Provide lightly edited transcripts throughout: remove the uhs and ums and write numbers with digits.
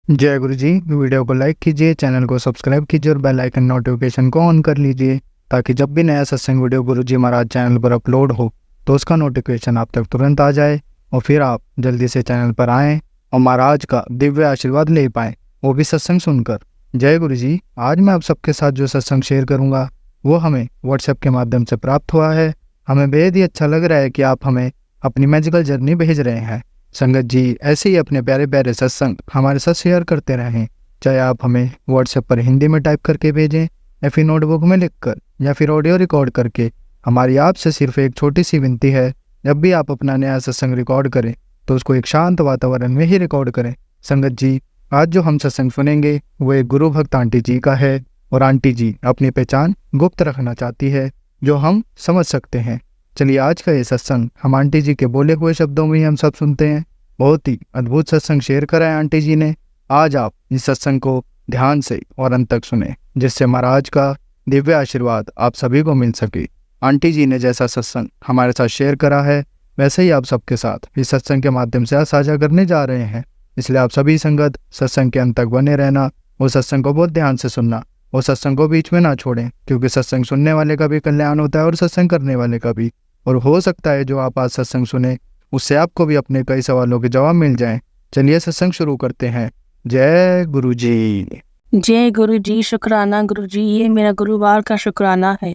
जय गुरु जी। वीडियो को लाइक कीजिए, चैनल को सब्सक्राइब कीजिए और बेल आइकन नोटिफिकेशन को ऑन कर लीजिए ताकि जब भी नया सत्संग वीडियो गुरु जी महाराज चैनल पर अपलोड हो तो उसका नोटिफिकेशन आप तक तुरंत आ जाए और फिर आप जल्दी से चैनल पर आएँ और महाराज का दिव्य आशीर्वाद ले पाएँ, वो भी सत्संग सुनकर। जय गुरु जी। आज मैं आप सबके साथ जो सत्संग शेयर करूँगा वो हमें व्हाट्सएप के माध्यम से प्राप्त हुआ है। हमें बेहद ही अच्छा लग रहा है कि आप हमें अपनी मैजिकल जर्नी भेज रहे हैं। संगत जी ऐसे ही अपने प्यारे प्यारे सत्संग हमारे साथ शेयर करते रहें, चाहे आप हमें व्हाट्सएप पर हिंदी में टाइप करके भेजें या फिर नोटबुक में लिखकर या फिर ऑडियो रिकॉर्ड करके। हमारी आपसे सिर्फ एक छोटी सी विनती है, जब भी आप अपना नया सत्संग रिकॉर्ड करें तो उसको एक शांत वातावरण में ही रिकॉर्ड करें। संगत जी आज जो हम सत्संग सुनेंगे वो एक गुरु भक्त आंटी जी का है और आंटी जी अपनी पहचान गुप्त रखना चाहती है जो हम समझ सकते हैं। चलिए आज का ये सत्संग हम आंटी जी के बोले हुए शब्दों में ही हम सब सुनते हैं। बहुत ही अद्भुत सत्संग शेयर करा है आंटी जी ने। आज आप इस सत्संग को ध्यान से और अंत तक सुने जिससे महाराज का दिव्य आशीर्वाद आप सभी को मिल सके। आंटी जी ने जैसा सत्संग हमारे साथ शेयर करा है वैसे ही आप सबके साथ इस सत्संग के माध्यम से आज साझा करने जा रहे हैं। इसलिए आप सभी संगत सत्संग के अंत तक बने रहना, वो सत्संग को बहुत ध्यान से सुनना, वो सत्संग को बीच में ना छोड़ें, क्योंकि सत्संग सुनने वाले का भी कल्याण होता है और सत्संग करने वाले का भी। और हो सकता है जो आप आज सत्संग सुने उससे आपको भी अपने कई सवालों के जवाब मिल जाएं। चलिए सत्संग शुरू करते हैं। जय गुरु जी। जय गुरु जी। शुक्राना गुरु जी, ये मेरा गुरुवार का शुक्राना है।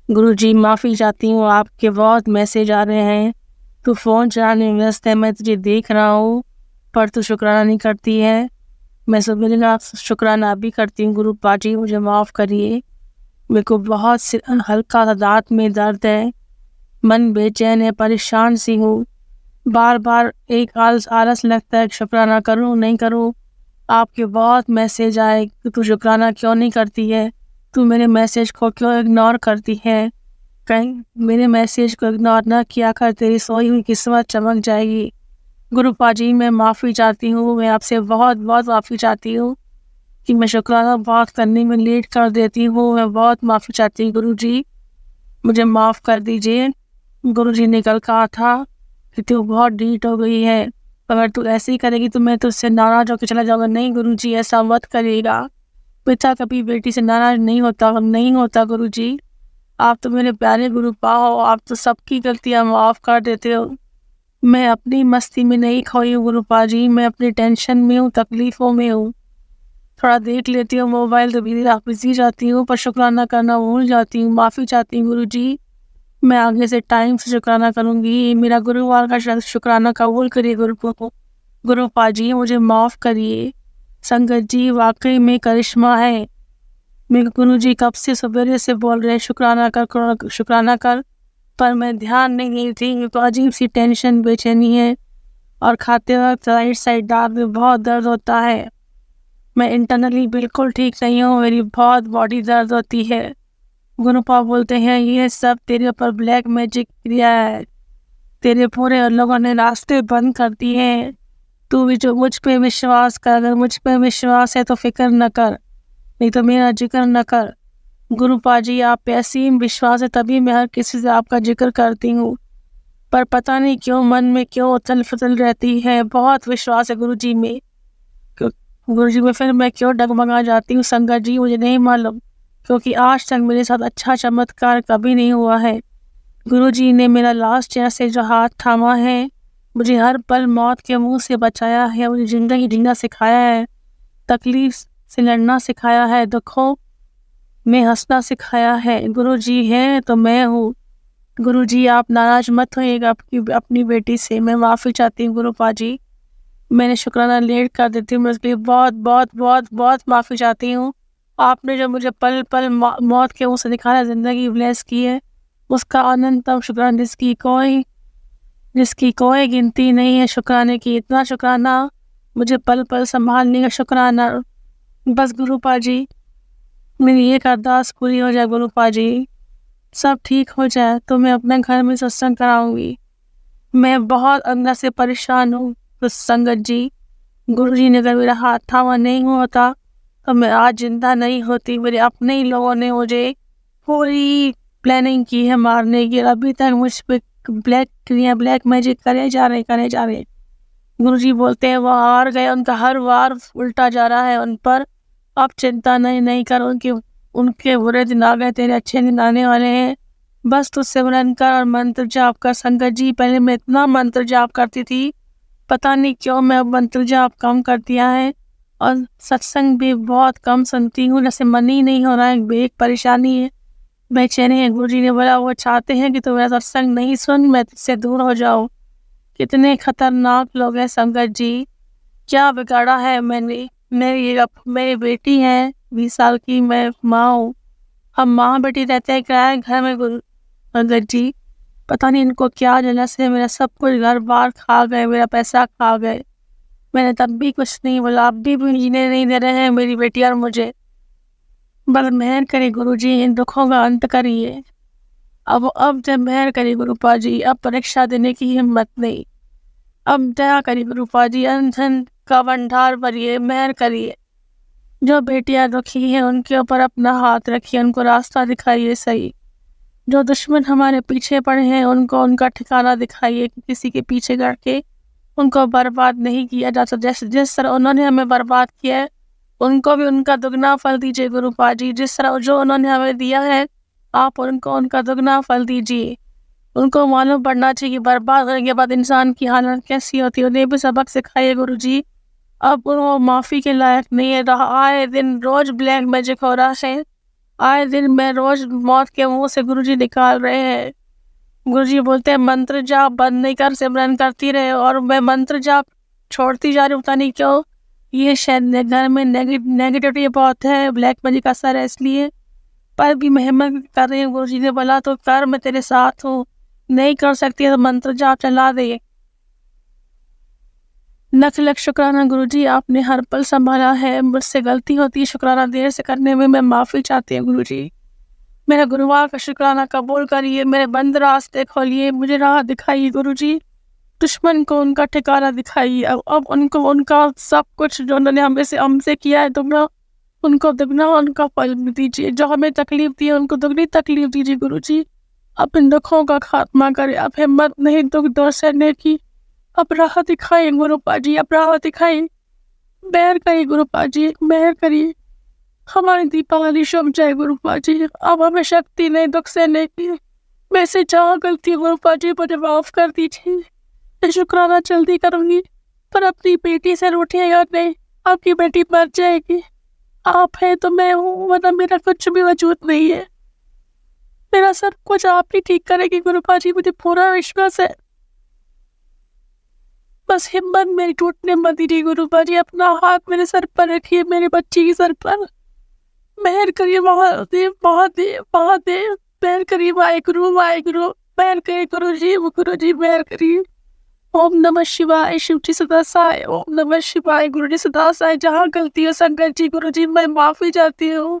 गुरु जी माफ़ी चाहती हूँ, आपके बहुत मैसेज आ रहे हैं, तू फ़ोन चलाने में व्यस्त है, मैं तुझे देख रहा हूँ पर तू शुक्राना नहीं करती है। मैं सुबह का शुक्राना भी करती हूँ। गुरु पाजी मुझे माफ़ करिए, मेरे को बहुत हल्का सा दांत में दर्द है, मन बेचैन है, परेशान सी हूँ, बार बार एक आलस लगता है शुक्राना करूँ नहीं करूँ। आपके बहुत मैसेज आए कि तू शुक्राना क्यों नहीं करती है, तू मेरे मैसेज को क्यों इग्नोर करती है, कहीं मेरे मैसेज को इग्नोर ना किया कर, तेरी सोई हुई किस्मत चमक जाएगी। गुरु पाजी मैं माफ़ी चाहती हूँ, मैं आपसे बहुत बहुत माफ़ी चाहती हूँ कि मैं शुक्राना बहुत करने में लेट कर देती हूँ। मैं बहुत माफ़ी चाहती हूँ गुरु जी, मुझे माफ़ कर दीजिए। गुरु जी ने कल कहा था कि तू बहुत डीट हो गई है, अगर तू ऐसे ही करेगी तो मैं तुझसे नाराज़ होकर चला जाऊँगा। नहीं गुरु जी, ऐसा मत करिएगा, पिता कभी बेटी से नाराज़ नहीं होता गुरु जी। आप तो मेरे प्यारे गुरु पाओ, आप तो सबकी गलतियाँ माफ़ कर देते हो। मैं अपनी मस्ती में नहीं खोई हूँ गुरु पाजी, मैं अपनी टेंशन में हूँ, तकलीफ़ों में हूँ। थोड़ा देख लेती हूँ मोबाइल तो बिजी जाती हूँ, पर शुक्राना करना भूल जाती हूँ। माफ़ी चाहती हूँ गुरु जी, मैं आगे से टाइम से शुक्राना करूँगी। मेरा गुरुवार का शुक्राना कबूल करिए गुरु पाजी, मुझे माफ़ करिए। संगत जी वाकई में करिश्मा है। मेरे गुरु जी कब से सवेरे से बोल रहे शुक्राना कर, पर मैं ध्यान नहीं दी थी। तो अजीब सी टेंशन बेचैनी है और खाते वक्त राइट साइड दांत में बहुत दर्द होता है। मैं इंटरनली बिल्कुल ठीक नहीं हूँ, मेरी बहुत बॉडी दर्द होती है। गुरुपा बोलते हैं ये सब तेरे ऊपर ब्लैक मैजिक किया है, तेरे पूरे लोगों ने रास्ते बंद कर दिए हैं, तू भी जो मुझ पे विश्वास कर, अगर मुझ पे विश्वास है तो फिक्र न कर, नहीं तो मेरा जिक्र न कर। गुरुपा जी आप पे असीम विश्वास है तभी मैं हर किसी से आपका जिक्र करती हूँ, पर पता नहीं क्यों मन में क्यों उथल फुथल रहती है। बहुत विश्वास है गुरु जी में, गुरु जी में फिर मैं क्यों डगमगा जाती हूँ संगत जी मुझे नहीं मालूम, क्योंकि आज तक मेरे साथ अच्छा चमत्कार कभी नहीं हुआ है। गुरु जी ने मेरा लास्ट ईयर से जो हाथ थामा है, मुझे हर पल मौत के मुंह से बचाया है, मुझे ज़िंदगी जीना सिखाया है, तकलीफ से लड़ना सिखाया है, दुखों में हंसना सिखाया है। गुरु जी हैं तो मैं हूँ। गुरु जी आप नाराज मत होइएगा अपनी बेटी से, मैं माफ़ी चाहती हूँ गुरु पाजी, मैंने शुक्राना लेट कर देती हूँ, मैं उसके लिए बहुत बहुत बहुत बहुत माफ़ी चाहती हूँ। आपने जो मुझे पल पल मौत के मुँह से निकाला, ज़िंदगी ब्लेस की है, उसका अनंतम शुक्राना जिसकी कोई गिनती नहीं है शुक्राने की। इतना शुक्राना मुझे पल पल संभालने का शुक्राना। बस गुरु पाजी मेरी एक अरदास पूरी हो जाए गुरु पाजी, सब ठीक हो जाए तो मैं अपने घर में सत्संग कराऊंगी। मैं बहुत अंदर से परेशान हूँ तो संगत जी, गुरु जी ने अगर मेरा हाथ थामा नहीं होता तो मैं आज जिंदा नहीं होती। मेरे अपने ही लोगों ने मुझे पूरी प्लानिंग की है मारने की, अभी तक मुझ पर ब्लैक मैजिक करे जा रहे। गुरुजी बोलते हैं वो हार गए, उनका हर वार उल्टा जा रहा है उन पर। आप चिंता नहीं कर, उनके बुरे दिन आ गए, तेरे अच्छे दिन आने वाले हैं। बस तू सिमरन कर और मंत्र जाप कर। संगत जी, पहले मैं इतना मंत्र जाप करती थी, पता नहीं क्यों मैं अब मंत्र जाप कम कर दिया है और सत्संग भी बहुत कम सुनती हूँ। जैसे मन ही नहीं हो रहा है, एक परेशानी है, बेचैनी है। गुरुजी ने बोला वो चाहते हैं कि तू मेरा सत्संग नहीं सुन, मैं तुझसे दूर हो जाऊँ। कितने खतरनाक लोग हैं संगत जी, क्या बिगाड़ा है मैंने। मेरी बेटी है 20 साल की, मैं माँ हूँ। हम माँ बेटी रहते हैं किराए घर में। गुरु संगत जी, पता नहीं इनको क्या जलस है, मेरा सब कुछ घर बार खा गए, मेरा पैसा खा गए। मैंने तब भी कुछ नहीं बोला, अब भी जीने नहीं दे रहे हैं मेरी बेटी और मुझे। बस मेहर करिए गुरुजी, इन दुखों का अंत करिए। अब जब मेहर करिए गुरुपा जी, अब परीक्षा देने की हिम्मत नहीं। अब दया करिए गुरुपा जी, धन का भंडार भरिए, मेहर करिए। जो बेटियां दुखी हैं उनके ऊपर अपना हाथ रखिए, उनको रास्ता दिखाइए सही। जो दुश्मन हमारे पीछे पड़े हैं उनको उनका ठिकाना दिखाइए कि किसी के पीछे करके उनको बर्बाद नहीं किया जा सकता। जैसे जिस तरह उन्होंने हमें बर्बाद किया है, उनको भी उनका दुगना फल दीजिए गुरुपा जी। जिस तरह जो उन्होंने हमें दिया है, आप उनको उनका दुगना फल दीजिए। उनको मालूम पड़ना चाहिए कि बर्बाद होने के बाद इंसान की हालत कैसी होती है, उन्हें भी सबक सिखाइए गुरुजी। अब वो माफ़ी के लायक नहीं है रहा। आए दिन रोज ब्लैक मैजिक हो रहा है, आए दिन मैं रोज मौत के मुंह से गुरुजी निकाल रहे हैं। गुरुजी बोलते हैं मंत्र जाप बंद नहीं कर, सिमरन करती रहे। और मैं मंत्र जाप छोड़ती जा रही हूँ, पता नहीं क्यों। ये शायद घर में नेगेटिविटी बहुत है, ब्लैक मैजिक का असर है इसलिए। पर भी मैं हिम्मत कर रही हूँ। गुरुजी ने बोला तो कर, मैं तेरे साथ हूँ। नहीं कर सकती है तो मंत्र जाप चला दे। लख लख शुक्राना गुरुजी, आपने हर पल संभाला है। मुझसे गलती होती है शुक्राना देर से करने में, मैं माफ़ी चाहती हूँ गुरुजी। मेरा गुरुवार का शुक्राना कबूल करिए, मेरे बंद रास्ते खोलिए, मुझे राह दिखाइए गुरुजी। दुश्मन को उनका ठिकाना दिखाइए। अब उनको उनका सब कुछ जो उन्होंने हमसे किया है, दुगना उनको दुगना उनका फल दीजिए। जो हमें तकलीफ दी है उनको दुगनी तकलीफ दीजिए गुरुजी। अपने दुखों का खात्मा करें, अब हिम्मत नहीं दुख दौर सहने की। अब राह दिखाइए गुरुपा जी, अब राह दिखाइए। मेहर करिए गुरुपा जी, मेहर करिए। हमारी दीपावली शुभ जाए गुरुपा जी। अब हमें शक्ति नहीं दुख सहने की। मैं से जहाँ गलती गुरुपा जी मुझे माफ कर दीजिए। मैं शुक्राना जल्दी करूंगी, पर अपनी बेटी से रूठिएगा नहीं। आपकी बेटी मर जाएगी। आप है तो मैं हूँ, वरना मेरा कुछ भी वजूद नहीं है। मेरा सब कुछ आप ही ठीक करेगी गुरुपा जी, मुझे पूरा विश्वास है। बस हिम्मत मेरी टूटने मत दीजिए गुरुपा जी। अपना हाथ मेरे सर पर रखिए, मेरे बच्चे की सर पर। मेहर करिए महादेव महादेव महादेव। मेहर करिए वाहेगुरु वाहेगुरु। मेहर करिए गुरुजी मेहर करिए। ओम नमः शिवाय, शिव जी सदा सहाय। ओम नमः शिवाय, गुरु जी सदा सहाय। जहाँ गलती हो संगत जी गुरुजी मैं माफी चाहती हूँ।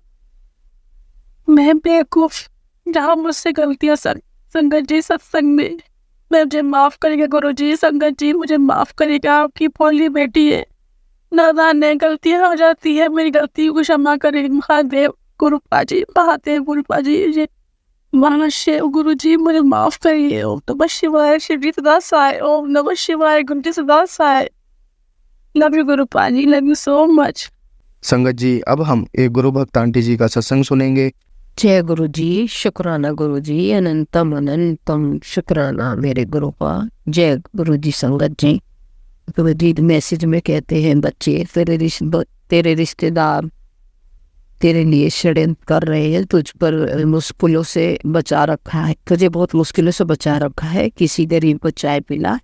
मैं बेवकूफ, जहाँ मुझसे गलती हो संगत जी सत्संग में मुझे माफ करेगा गुरुजी। संगत जी मुझे माफ करेगा, आपकी भोली बेटी है, नादान है, गलतियाँ हो जाती है, मेरी गलती को क्षमा करें महादेव गुरुपा जी। महादेव गुरुपा जी, ये महाशय गुरुजी मुझे माफ करिए। ओम नमः शिवाय, शिव जी सदा सहाय। ओम नमः शिवाय, गुरु जी सदा सहाय। लव यू गुरुपा जी, लव यू सो मच। संगत जी, अब हम एक गुरु भक्त आंटी जी का सत्संग सुनेंगे। जय गुरु जी, शुक्राना गुरु जी, अनंतम अनंतम शुक्राना मेरे गुरुपा। जय गुरु जी। संगत जी, गुरु जी मैसेज में कहते हैं बच्चे तेरे रिश्तेदार तेरे लिए षड्यंत्र कर रहे हैं, तुझ पर मुश्किलों से बचा रखा है, तुझे बहुत मुश्किलों से बचा रखा है। किसी गरीब को चाय पिला,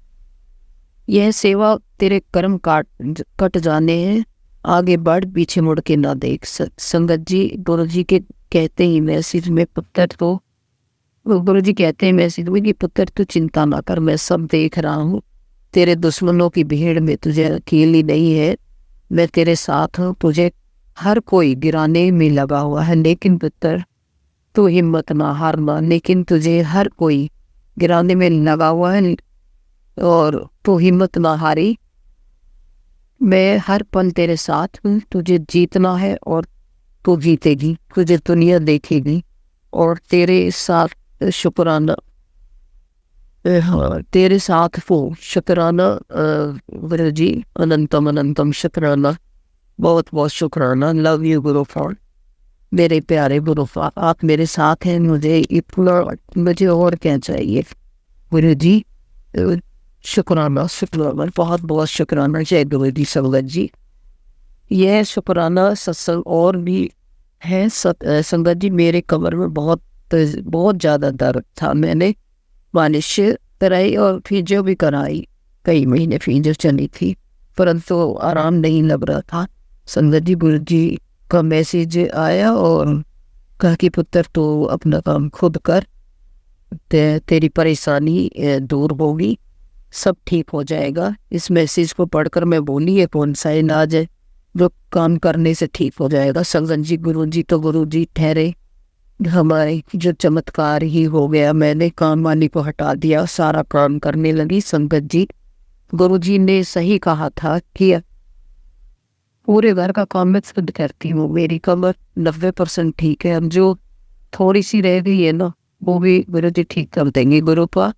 यह सेवा तेरे कर्म कट जाने हैं। आगे बढ़, पीछे मुड़ के ना देख। संगत जी, गुरु जी के कहते ही मैसेज में पुत्र तो गुरु जी कहते हैं मैसेज में कि पुत्र तू चिंता ना कर, मैं सब देख रहा हूँ। तेरे दुश्मनों की भीड़ में तुझे अकेली नहीं है, मैं तेरे साथ हूँ। तुझे हर कोई गिराने में लगा हुआ है, लेकिन पुत्र तू हिम्मत ना हारना। लेकिन तुझे हर कोई गिराने में लगा हुआ है और तू हिम्मत ना हारी। मैं हर पल तेरे साथ हूँ। तुझे जीतना है और तू जीतेगी। तुझे दुनिया देखेगी और तेरे साथ शुक्राना हाँ, तेरे साथ वो शुक्राना गुरु जी, अनंतम अनंतम शुक्राना, बहुत बहुत शुक्राना। लव यू गुरु फॉर, मेरे प्यारे गुरु फॉर, आप मेरे साथ हैं, मुझे इतना, मुझे और क्या चाहिए गुरु जी। शुक्राना शुक्राना, बहुत बहुत शुक्राना। जय गुरु जी संगत जी। यह शुक्राना सत्संग और भी है। संगत जी, मेरे कमर में बहुत बहुत ज़्यादा दर्द था। मैंने मालिश कराई और फिजियो भी कराई, कई महीने फिजियो चली थी, परंतु आराम नहीं लग रहा था। संगत जी, गुरु जी का मैसेज आया और कहा कि पुत्र तो अपना काम खुद कर, तेरी परेशानी दूर होगी, सब ठीक हो जाएगा। इस मैसेज को पढ़कर मैं बोली, ये कौन सा इलाज है जो काम करने से ठीक हो जाएगा। संगत जी, गुरु जी तो गुरु जी ठहरे, हमारे जो चमत्कार ही हो गया। मैंने काम वाली को हटा दिया, सारा काम करने लगी। संगत जी, गुरु जी ने सही कहा था कि पूरे घर का काम मैं खुद करती हूँ। मेरी कमर 90% ठीक है, अब जो थोड़ी सी रह गई है ना, वो भी गुरु जी ठीक कर देंगे। गुरु का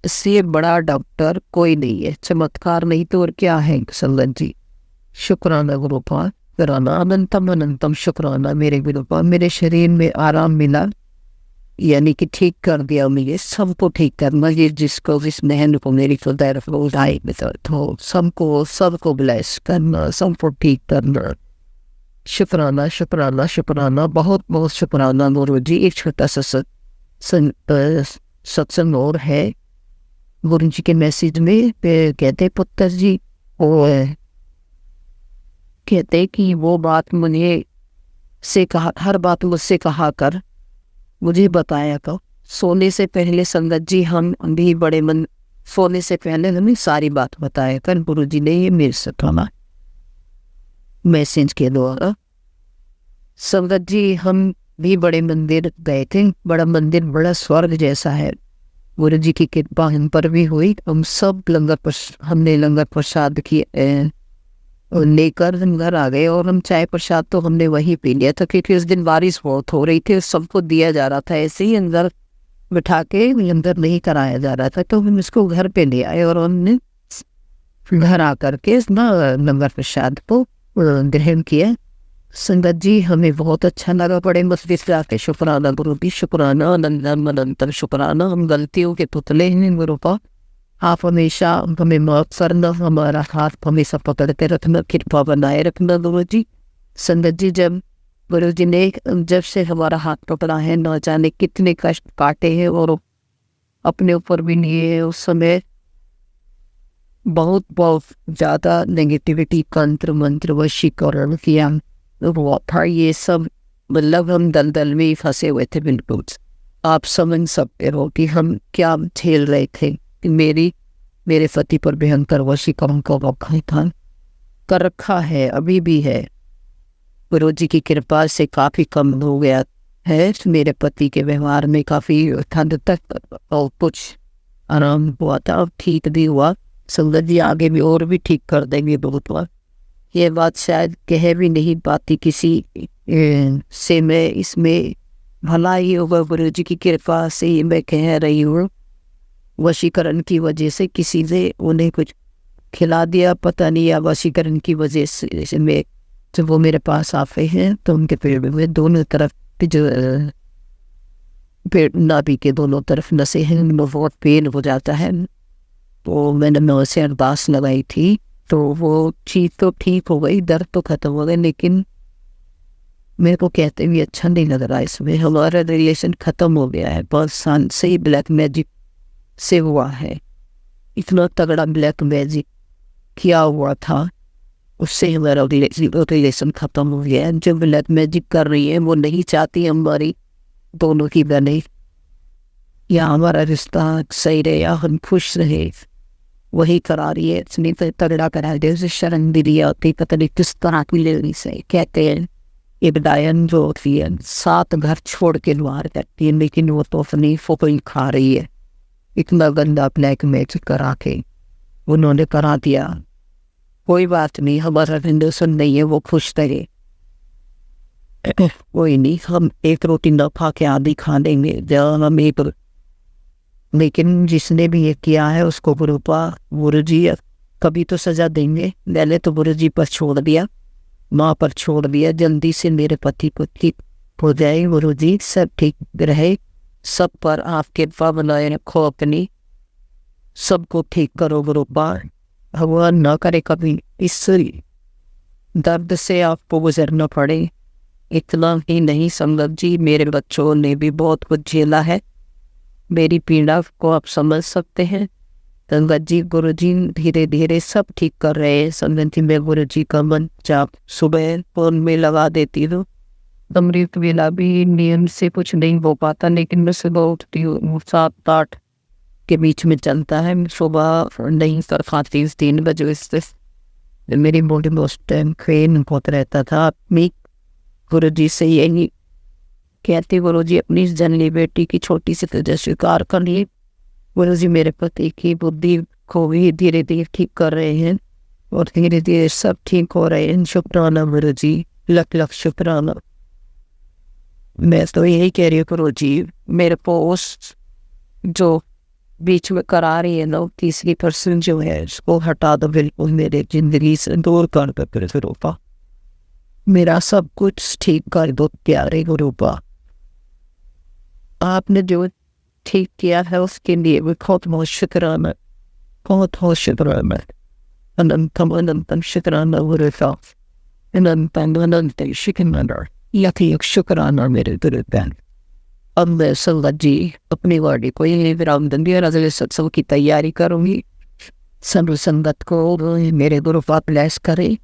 इससे बड़ा डॉक्टर कोई नहीं है। चमत्कार नहीं तो और क्या है संगत जी। शुक्राना गुरु पा कराना, अनंतम अनंतम शुक्राना मेरे गुरु पा। मेरे शरीर में आराम मिला, यानी कि ठीक कर दिया मुझे। सबको ठीक करना, ये जिसको जिस बहन को मेरी तो तरफ उठाई तो सबको ब्लेस करना, सबको ठीक करना। शुक्राना शुक्राना शुक्राना, बहुत बहुत शुक्राना गुरु जी। एक छोटा सा सत्संग और है। गुरु जी के मैसेज में कहते पुत्र जी, और कहते कि वो बात मुझे से कहा, हर बात मुझसे कहा कर, मुझे बताया तो सोने से पहले संगत जी हम भी बड़े मन, सोने से पहले हमें सारी बात बताया कर। गुरु जी ने ये मेरे से सुना मैसेज के द्वारा। संगत जी, हम भी बड़े मंदिर गए थे, बड़ा मंदिर बड़ा स्वर्ग जैसा है। गुरु जी की कृपा हम पर भी हुई। हम सब हमने लंगर प्रसाद की लेकर हम घर आ गए, और हम चाय प्रसाद तो हमने वहीं पी लिया था, क्योंकि उस दिन बारिश बहुत हो रही थी, सबको दिया जा रहा था ऐसे ही अंदर बिठा के, अंदर नहीं कराया जा रहा था। तो हम इसको घर पे ले आए और हमने घर आकर के ना लंगर प्रसाद को ग्रहण किया। संगत जी, हमें बहुत अच्छा लगा, बड़े मस्जिद से आके। शुक्राना गुरु जी, शुक्राना अनंतम अनंतम शुक्राना। हम गलतियों के पुतले हैं गुरु का, आप हमेशा हमें माफ करना, हमारा हाथ हमेशा पकड़ते रखना, कृपा बनाए रखना गुरु जी। संगत जी, जब गुरु जी ने जब से हमारा हाथ पकड़ा है, न जाने कितने कष्ट काटे हैं और अपने ऊपर भी लिए हैं। उस समय बहुत बहुत ज़्यादा नेगेटिविटी, तंत्र मंत्र वशीकरण किया हुआ था। ये सब मतलब हम दलदल में ही फंसे हुए थे बिल्कुल। आप समझ सकते हो कि हम क्या झेल रहे थे। मेरे पति पर भयंकर वशीकरण को रखा था, कर रखा है, अभी भी है। गुरु जी की कृपा से काफ़ी कम हो गया है। मेरे पति के व्यवहार में काफ़ी हद तक और कुछ आराम हुआ था, अब ठीक भी हुआ। संगत जी, आगे भी और भी ठीक कर देंगे बहुत बार। ये बात शायद कह भी नहीं पाती किसी से मैं, इसमें भला ही होगा गुरु जी की कृपा से ही मैं कह रही हूँ। वशीकरण की वजह से किसी ने उन्हें कुछ खिला दिया, पता नहीं, या वशीकरण की वजह से मैं, जब वो मेरे पास आते हैं तो उनके पेट में दोनों तरफ जो पेट नाभि के दोनों तरफ नसें हैं, उनमें बहुत पेन हो जाता है। तो मैंने नौ से अरदास लगाई थी, तो वो चीज़ तो ठीक हो गई, दर्द तो खत्म हो गया, लेकिन मेरे को कहते भी अच्छा नहीं लग रहा। इसमें हमारा रिलेशन खत्म हो गया है, 5 साल से ही ब्लैक मैजिक से हुआ है। इतना तगड़ा ब्लैक मैजिक किया हुआ था, उससे हमारा रिलेशन खत्म हो गया है। जो ब्लैक मैजिक कर रही है वो नहीं चाहती हमारी दोनों की बने, या हमारा रिश्ता सही रहे, या हम खुश रहे, वही करा रही है। इसने तो तगड़ा करा दिया, उसे शरण भी दिया होती, पता नहीं किस तरह की लेनी से। कहते हैं इब्राहिम जो होती है 7 घर छोड़ के बाहर करती है, लेकिन वो तो अपनी फोटो खा रही है। इतना गंदा ब्लैक मैजिक करा के उन्होंने करा दिया। कोई बात नहीं, हमारा रिलेशन नहीं है, वो खुश रहे, कोई नहीं, हम एक रोटी न खा के आधी खा लेंगे। जब हम एक लेकिन जिसने भी ये किया है उसको गुरु जी कभी तो सजा देंगे। मैंने तो गुरु जी पर छोड़ दिया, माँ पर छोड़ दिया। जल्दी से मेरे पति को ठीक हो जाए गुरु जी, सब ठीक रहे, सब पर आप कृपा बनाए रखो अपनी, सबको ठीक करो गुरुपा। भगवान ना करे कभी इस दर्द से आपको गुजरना पड़े। इतना ही नहीं संगत जी, मेरे बच्चों ने भी बहुत कुछ झेला है, मेरी पीड़ा को आप समझ सकते हैं। संगत जी गुरु जी धीरे धीरे सब ठीक कर रहे हैं। संगत जी मैं गुरु जी का मन जाप सुबह फोन में लगा देती हूँ। अमृत वेला भी नियम से कुछ नहीं हो पाता, लेकिन मैं सुबह उठती हूँ 7-8 के बीच में चलता है। सुबह नहीं कर पाती 3 बजे से, मेरी बॉडी में उस टाइम पेन बहुत रहता था। मैं गुरु जी से यही कहती, गुरु जी अपनी इस जन्मली बेटी की छोटी सी तेज स्वीकार कर लिए। गुरु जी मेरे पति की बुद्धि को भी धीरे धीरे ठीक कर रहे हैं और धीरे धीरे सब ठीक हो रहे हैं। शुक्राना गुरु जी, लख लख शुक्राना। मैं तो यही कह रही हूँ गुरु जी, मेरे को उस जो बीच में करा रही है ना तीसरी पर्सन जो है उसको हटा दो, बिल्कुल मेरे जिंदगी से दूर कर दो गुरुपा। मेरा सब कुछ ठीक कर दो प्यारे गुरुपा। आपने जो ठीक किया है उसके लिए बहुत बहुत शुक्राना, बहुत बहुत शुक्राना। अनंतम अनंतम शुक्राना गुरुपा, अनंतम अनंतम शुक्राना, यथी शुक्राना मेरे गुरुपा। अब मैं संगत जी अपनी वाड़ी को यही विराम दूंगी और अगले सत्संग की तैयारी करूंगी। सब संगत को मेरे गुरुपा ब्लेस करे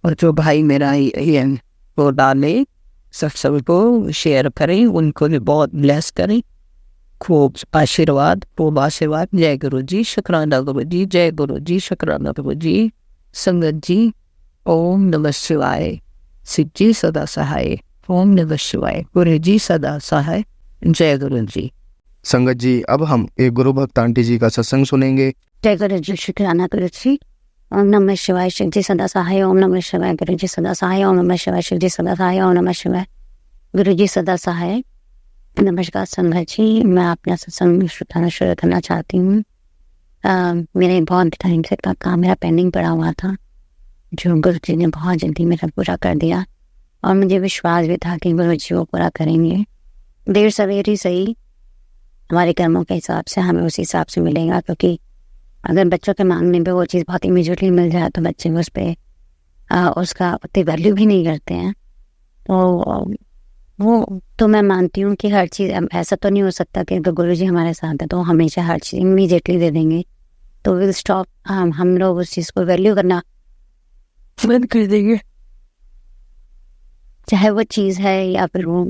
और जो भाई मेरा ये वो डाले सत्संग को शेयर करें, उनको भी बहुत ब्लेस करें। खूब आशीर्वाद, खूब आशीर्वाद। जय गुरु जी, शुक्राना गुरु जी, जय गुरु जी, शुक्राना गुरु जी। संगत जी ओम नमः शिवाय, शिव जी सदा सहाय। ओम नमः शिवाय, गुरु जी सदा सहाय। जय गुरु जी। संगत जी अब हम एक गुरु भक्त आंटी जी का सत्संग सुनेंगे। जय गुरु जी, शुक्राना गुरु जी। ओम नमः शिवाय, शिव जी सदा सहाय। ओम नमः शिवाय, गुरु जी सदा सहाय। ओम नमः शिवाय, शिव जी सदा सहाय। ओम नमः शिवाय, गुरु जी सदा सहाय। नमस्कार संगत जी, मैं अपना सत्संग सुनाना शुरू करना चाहती हूँ। मेरे बहुत टाइम से का काम मेरा पेंडिंग पड़ा हुआ था, जो गुरु जी ने बहुत जल्दी मेरा पूरा कर दिया और मुझे विश्वास भी था कि गुरु जी वो पूरा करेंगे। देर सवेर ही सही, हमारे कर्मों के हिसाब से हमें उसी हिसाब से मिलेगा, क्योंकि अगर बच्चों के मांगने पे वो चीज़ बहुत इमीडिएटली मिल जाए तो बच्चे उस पर उसका उतनी वैल्यू भी नहीं करते हैं। तो वो तो मैं मानती हूँ कि हर चीज़ ऐसा तो नहीं हो सकता कि अगर गुरु जी हमारे साथ है तो हमेशा हर चीज़ इमीडिएटली दे देंगे, तो विल स्टॉप, हम लोग उस चीज़ को वैल्यू करना बंद कर देंगे, चाहे वो चीज़ है या फिर वो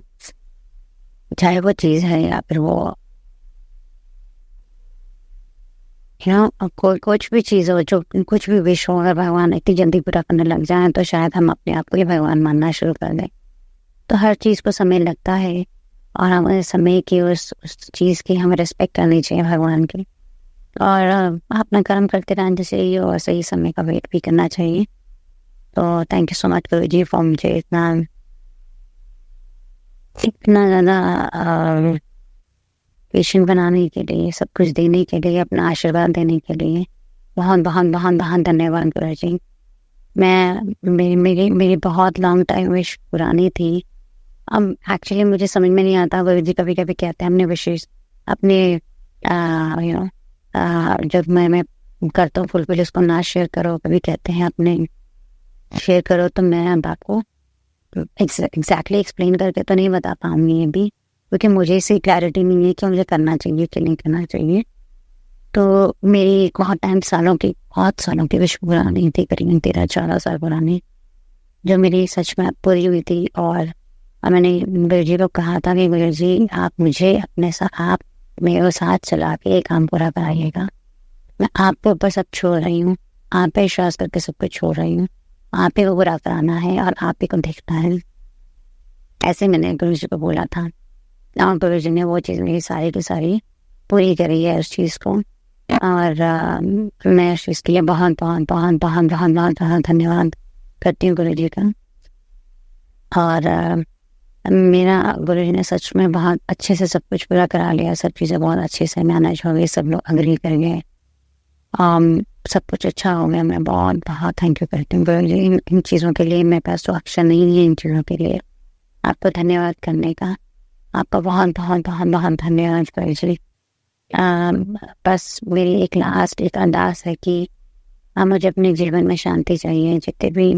कुछ भी चीज़ हो, जो कुछ भी विश हो, अगर भगवान इतनी जल्दी पूरा करने लग जाए तो शायद हम अपने आप को ही भगवान मानना शुरू कर दें। तो हर चीज़ को समय लगता है और हमें समय की उस चीज़ की हमें रिस्पेक्ट करनी चाहिए भगवान की, और अपना कर्म करते रहना चाहिए और सही समय का वेट भी करना चाहिए। तो thank you so much Guru ji for मुझे इतना ज़्यादा पेशेंट बनाने के लिए, सब कुछ देने के लिए, अपना आशीर्वाद देने के लिए बहुत बहुत बहुत बहुत धन्यवाद गुरु जी। मेरी बहुत लॉन्ग टाइम विश पुरानी थी। अब एक्चुअली मुझे समझ में नहीं आता, गुरु जी कभी कभी कहते हैं अपने विशेष अपने जब मैं करता हूँ फुलफिल उसको ना शेयर करो, कभी कहते हैं अपने शेयर करो, तो मैं अब आपको एग्जैक्टली एक्सप्लेन करके तो नहीं बता पाऊंगी ये भी, क्योंकि मुझे इसी क्लैरिटी नहीं है कि मुझे करना चाहिए कि नहीं करना चाहिए। तो मेरी बहुत सालों की विश पुरानी थी, करीबन 13-14 साल पुरानी, जो मेरी सच में पूरी हुई थी। और मैंने गुरु जी को कहा था कि गुरु जी आप मुझे आप मेरे साथ चला के ये काम पूरा कराइएगा, मैं आपके ऊपर सब छोड़ रही हूँ, आप पे विश्वास करके सब कुछ छोड़ रही हूँ, आप ही को पूरा कराना है और आप ही को देखना है। ऐसे मैंने गुरु जी को बोला था और गुरु जी ने वो चीज़ मेरी सारी की सारी पूरी करी है उस चीज़ को। और मैं उस चीज़ के लिए बहुत बहुत बहुत बहुत बहुत बहुत बहुत धन्यवाद करती हूँ गुरु जी का। और मेरा गुरु जी ने सच में बहुत अच्छे से सब कुछ पूरा करा लिया, सब चीज़ें बहुत अच्छे से मैनेज हो गई, सब लोग अग्री कर गए, सब कुछ अच्छा हो गया। मैं बहुत बहुत थैंक यू करती हूँ गुरु जी इन चीज़ों के लिए। मेरे पास तो अक्षर नहीं है इन चीज़ों के लिए। आपको धन्यवाद करने का, आपका बहुत बहुत बहुत बहुत धन्यवाद गुरु जी। बस मेरी एक लास्ट एक अरदास है कि मुझे अपने जीवन में शांति चाहिए। जितने भी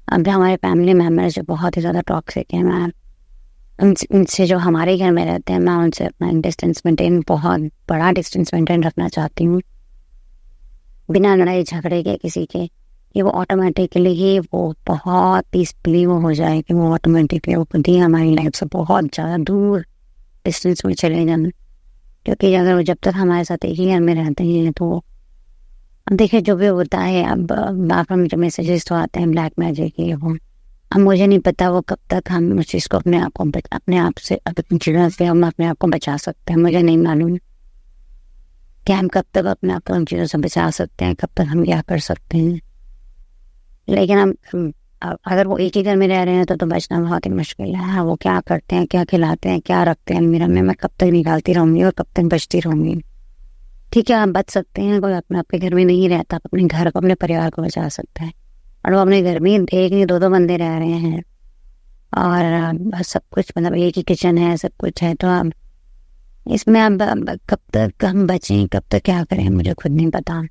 अब हमारे फैमिली मेम्बर्स जो बहुत ही ज़्यादा टॉक्सिक हैं, मैं उनसे जो हमारे घर में रहते हैं, मैं उनसे अपना डिस्टेंस मेंटेन, बहुत बड़ा डिस्टेंस मेंटेन रखना चाहती हूँ, बिना लड़ाई झगड़े के किसी के, कि वो ऑटोमेटिकली ही वो बहुत पीसफुली वो हो जाए, कि वो ऑटोमेटिकली वो खुद ही हमारी लाइफ से बहुत ज़्यादा दूर डिस्टेंस में चले जाए। क्योंकि अगर वो जब तक हमारे साथ एक ही घर में रहते हैं तो देखिए जो भी होता है, अब बाप हम जो मैसेजेस तो आते हैं ब्लैक मैजिक के, वो अब मुझे नहीं पता वो कब तक हम उस चीज़ को अपने आप से अपनी चीज़ों से हम अपने आप को बचा सकते हैं। मुझे नहीं मालूम कि हम कब तक अपने आप को उन चीज़ों से बचा सकते हैं, कब तक हम क्या कर सकते हैं। लेकिन हम अगर वो एक ही घर में रह रहे हैं तो बचना बहुत ही मुश्किल है। वो क्या करते हैं, क्या खिलाते हैं, क्या रखते हैं अलमीरा में, मैं कब तक निकालती रहूँगी और कब तक बचती रहूँगी। ठीक है, आप बच सकते हैं, कोई अपने आपके घर में नहीं रहता, आप अपने घर को अपने परिवार को बचा सकता है। और वो अपने घर में एक नहीं दो बंदे रह रहे हैं और सब कुछ मतलब एक ही किचन है, सब कुछ है, तो अब इसमें अब कब तक हम बचें, कब तक क्या करें, मुझे खुद नहीं पता।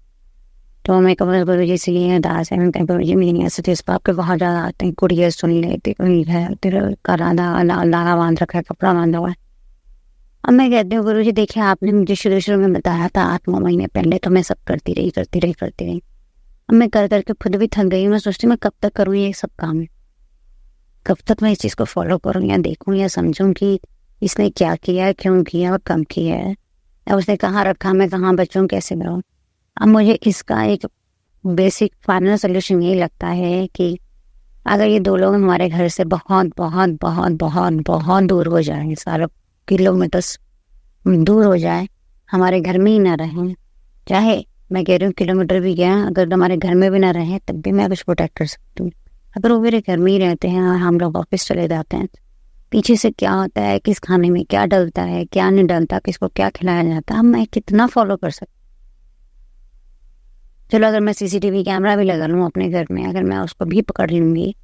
तो मैं कभी गुरु जी से ये अरदास है, मैं गुरु जी मेरी ऐसे तो इस बात के बहुत ज़्यादा आते हैं, कुड़िया सुन ले, तेरा लागा बांध रखा है, कपड़ा बांधा हुआ है। अब मैं कहती हूँ गुरु जी देखिए, आपने मुझे शुरू में बताया था 8-9 महीने पहले, तो मैं सब करती रही। अब मैं कर करके खुद भी थक गई। मैं सोचती मैं कब तक करूँ ये सब काम, कब तक मैं इस चीज़ को फॉलो करूँ या देखूँ या समझूँ कि इसने क्या किया है, क्यों किया और कम किया है, या उसने कहाँ रखा, मैं कहाँ बचूँ, कैसे करूँ। अब मुझे इसका एक बेसिक फाइनल सोल्यूशन यही लगता है कि अगर ये 2 लोग हमारे घर से बहुत बहुत बहुत बहुत बहुत दूर हो जाए, सारे किलोमीटर्स दूर हो जाए, हमारे घर में ही ना रहें, चाहे मैं कह रही हूँ किलोमीटर भी गया, अगर हमारे घर में भी ना रहें तब भी मैं कुछ प्रोटेक्ट कर सकती हूँ। अगर वो मेरे घर में ही रहते हैं और हम लोग ऑफिस चले जाते हैं, पीछे से क्या होता है, किस खाने में क्या डलता है, क्या नहीं डलता, किसको क्या खिलाया जाता है, मैं कितना फॉलो कर सकती। चलो अगर मैं CCTV कैमरा भी लगा लूँ अपने घर में, अगर मैं उसको भी पकड़ लूँगी,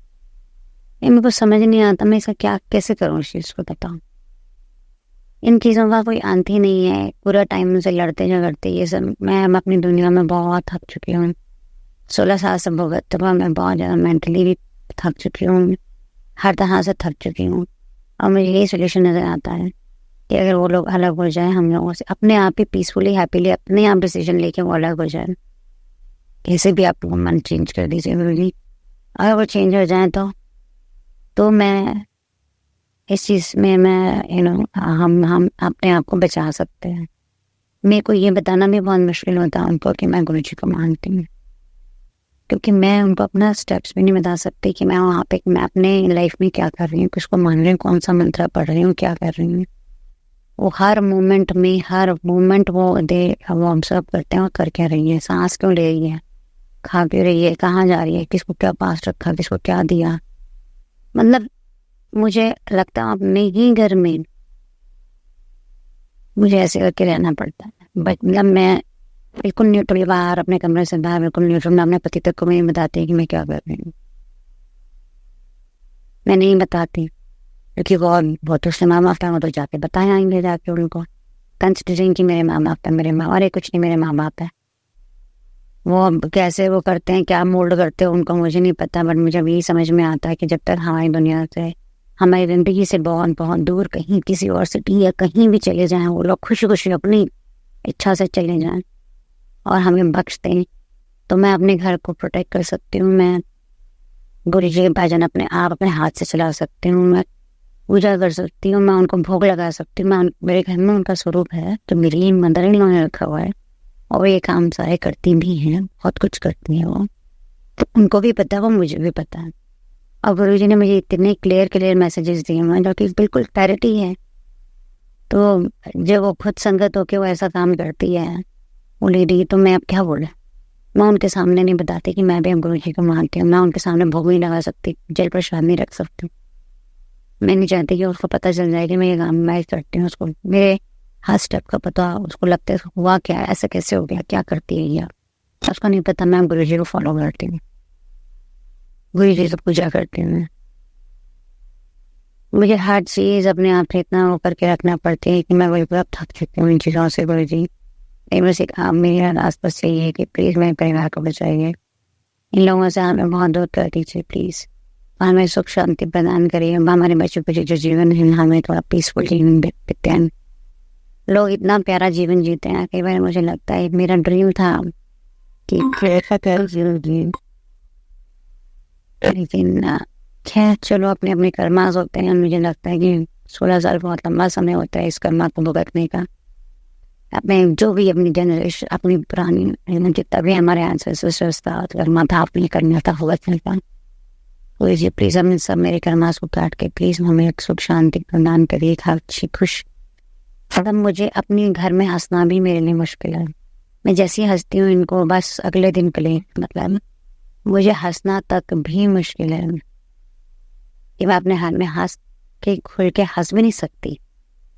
ये मेरे को समझ नहीं आता मैं इसका क्या कैसे करूँ, इस चीज़ को बताऊँ। इन चीज़ों का कोई अंत ही नहीं है, पूरा टाइम से लड़ते झगड़ते ये सब। मैं अपनी दुनिया में बहुत थक चुकी हूँ, 16 साल से भुगतते हुए मैं बहुत ज़्यादा मेंटली भी थक चुकी हूँ, हर तरह से थक चुकी हूँ। और मुझे यही सोल्यूशन नज़र आता है कि अगर वो लोग अलग हो जाए हम लोगों से, अपने आप ही पीसफुली हैप्पीली अपने आप डिसीजन लेके वो अलग हो जाए, कैसे भी आप मन चेंज कर दीजिए गुरु जी। अगर वो चेंज हो जाए तो मैं इस चीज़ में मैं हम अपने आप को बचा सकते हैं। मेरे को ये बताना भी बहुत मुश्किल होता है उनको कि मैं गुरु जी को मानती हूँ, क्योंकि मैं उनको अपना स्टेप्स भी नहीं बता सकती कि मैं वहाँ पे मैं अपने लाइफ में क्या कर रही हूँ, किसको मान रही हूँ, कौन सा मंत्र पढ़ रही हूँ, क्या कर रही हूँ। वो हर मोमेंट वो ऑब्जर्व करते हैं और कर क्या रही है, सांस क्यों ले रही है, खा क्यों रही है, कहाँ जा रही है, किसको क्या पास रखा, किसको क्या दिया। मतलब मुझे लगता है अपने ही घर में मुझे ऐसे करके रहना पड़ता है। मतलब मैं बिल्कुल न्यूट्रल, बाहर अपने कमरे से बाहर बिल्कुल न्यूट्रल, मैं अपने पति तक को नहीं बताती कि मैं क्या कर रही हूँ, मैं नहीं बताती, क्योंकि वो बहुत उससे माँ बाप है, वो तो जाके बताए आएंगे जाके उनको, कंसिडरिंग कि मेरे माँ बाप है, मेरे माँ और कुछ नहीं, मेरे माँ बाप है। वो कैसे वो करते हैं, क्या मोल्ड करते हैं उनको मुझे नहीं पता, बट मुझे यही समझ में आता है कि जब तक हमारी दुनिया से, हमारी ज़िंदगी से बहुत बहुत दूर कहीं किसी और सिटी या कहीं भी चले जाएं, वो लोग खुशी खुशी अपनी इच्छा से चले जाएं और हमें बख्श दें, तो मैं अपने घर को प्रोटेक्ट कर सकती हूँ। मैं गुरु जी के भजन अपने आप अपने हाथ से चला सकती हूँ, मैं पूजा कर सकती हूँ, मैं उनको भोग लगा सकती हूँ। मेरे घर में उनका स्वरूप है, तो मेरे लिए मदर इन लॉ ने रखा हुआ है और ये काम सारे करती भी हैं, बहुत कुछ करती हैं वो, तो उनको भी पता है, वो मुझे भी पता है। और गुरु जी ने मुझे इतने क्लियर मैसेजेस दिए हैं जो कि बिल्कुल क्लैरिटी है। तो जब वो खुद संगत होके वो ऐसा काम करती है वो लेडी, तो मैं अब क्या बोले, मैं उनके सामने नहीं बताती कि मैं भी गुरु जी को मानती हूँ, मैं उनके सामने भोग नहीं लगा सकती, जल प्रसाद नहीं रख सकती, मैं नहीं चाहती कि उसको पता चल जाए कि मैं ये काम मैं करती हूँ। उसको मेरे हर स्टेप का पता, उसको लगता है हुआ क्या, ऐसा कैसे हो गया, क्या करती है ये, उसको नहीं पता। मैं गुरु जी को फॉलो करती हूँ, गुरु जी से पूजा करती हूँ। मुझे हर चीज़ अपने आप से इतना वो करके रखना पड़ती है कि मैं बिल्कुल अब थक चुकी हूँ इन चीज़ों से। गुरु जी मेरे से आप मेरे आसपास चाहिए कि प्लीज़ मेरे परिवार को बचाइए, इन लोगों से हमें बहुत दूर कर दीजिए प्लीज़, हमें सुख शांति प्रदान करिए। हमारे बच्चों के जो जीवन है हमें थोड़ा पीसफुल जीवन देते हैं। लोग इतना प्यारा जीवन जीते हैं, कई बार मुझे लगता है मेरा ड्रीम था कि लेकिन खैर चलो अपने अपने कर्मास होते हैं। मुझे लगता है कि 16 साल बहुत लंबा समय होता है इस कर्मा को भुगतने का। अपने जो भी अपनी जनरेशन, अपनी पुरानी जितना भी हमारे एंसेस्टर्स था कर्मा था अपने करना था भुगतने का। तो ये प्लीज़ हमें सब मेरे कर्मास को काट के प्लीज़ हमें एक सुख शांति प्रदान करिए, अच्छी खुश। मतलब मुझे अपने घर में हंसना भी मेरे लिए मुश्किल है। मैं जैसी हंसती हूँ इनको बस अगले दिन के लिए, मतलब मुझे हंसना तक भी मुश्किल है कि मैं अपने हाथ में हंस के खुल के हंस भी नहीं सकती।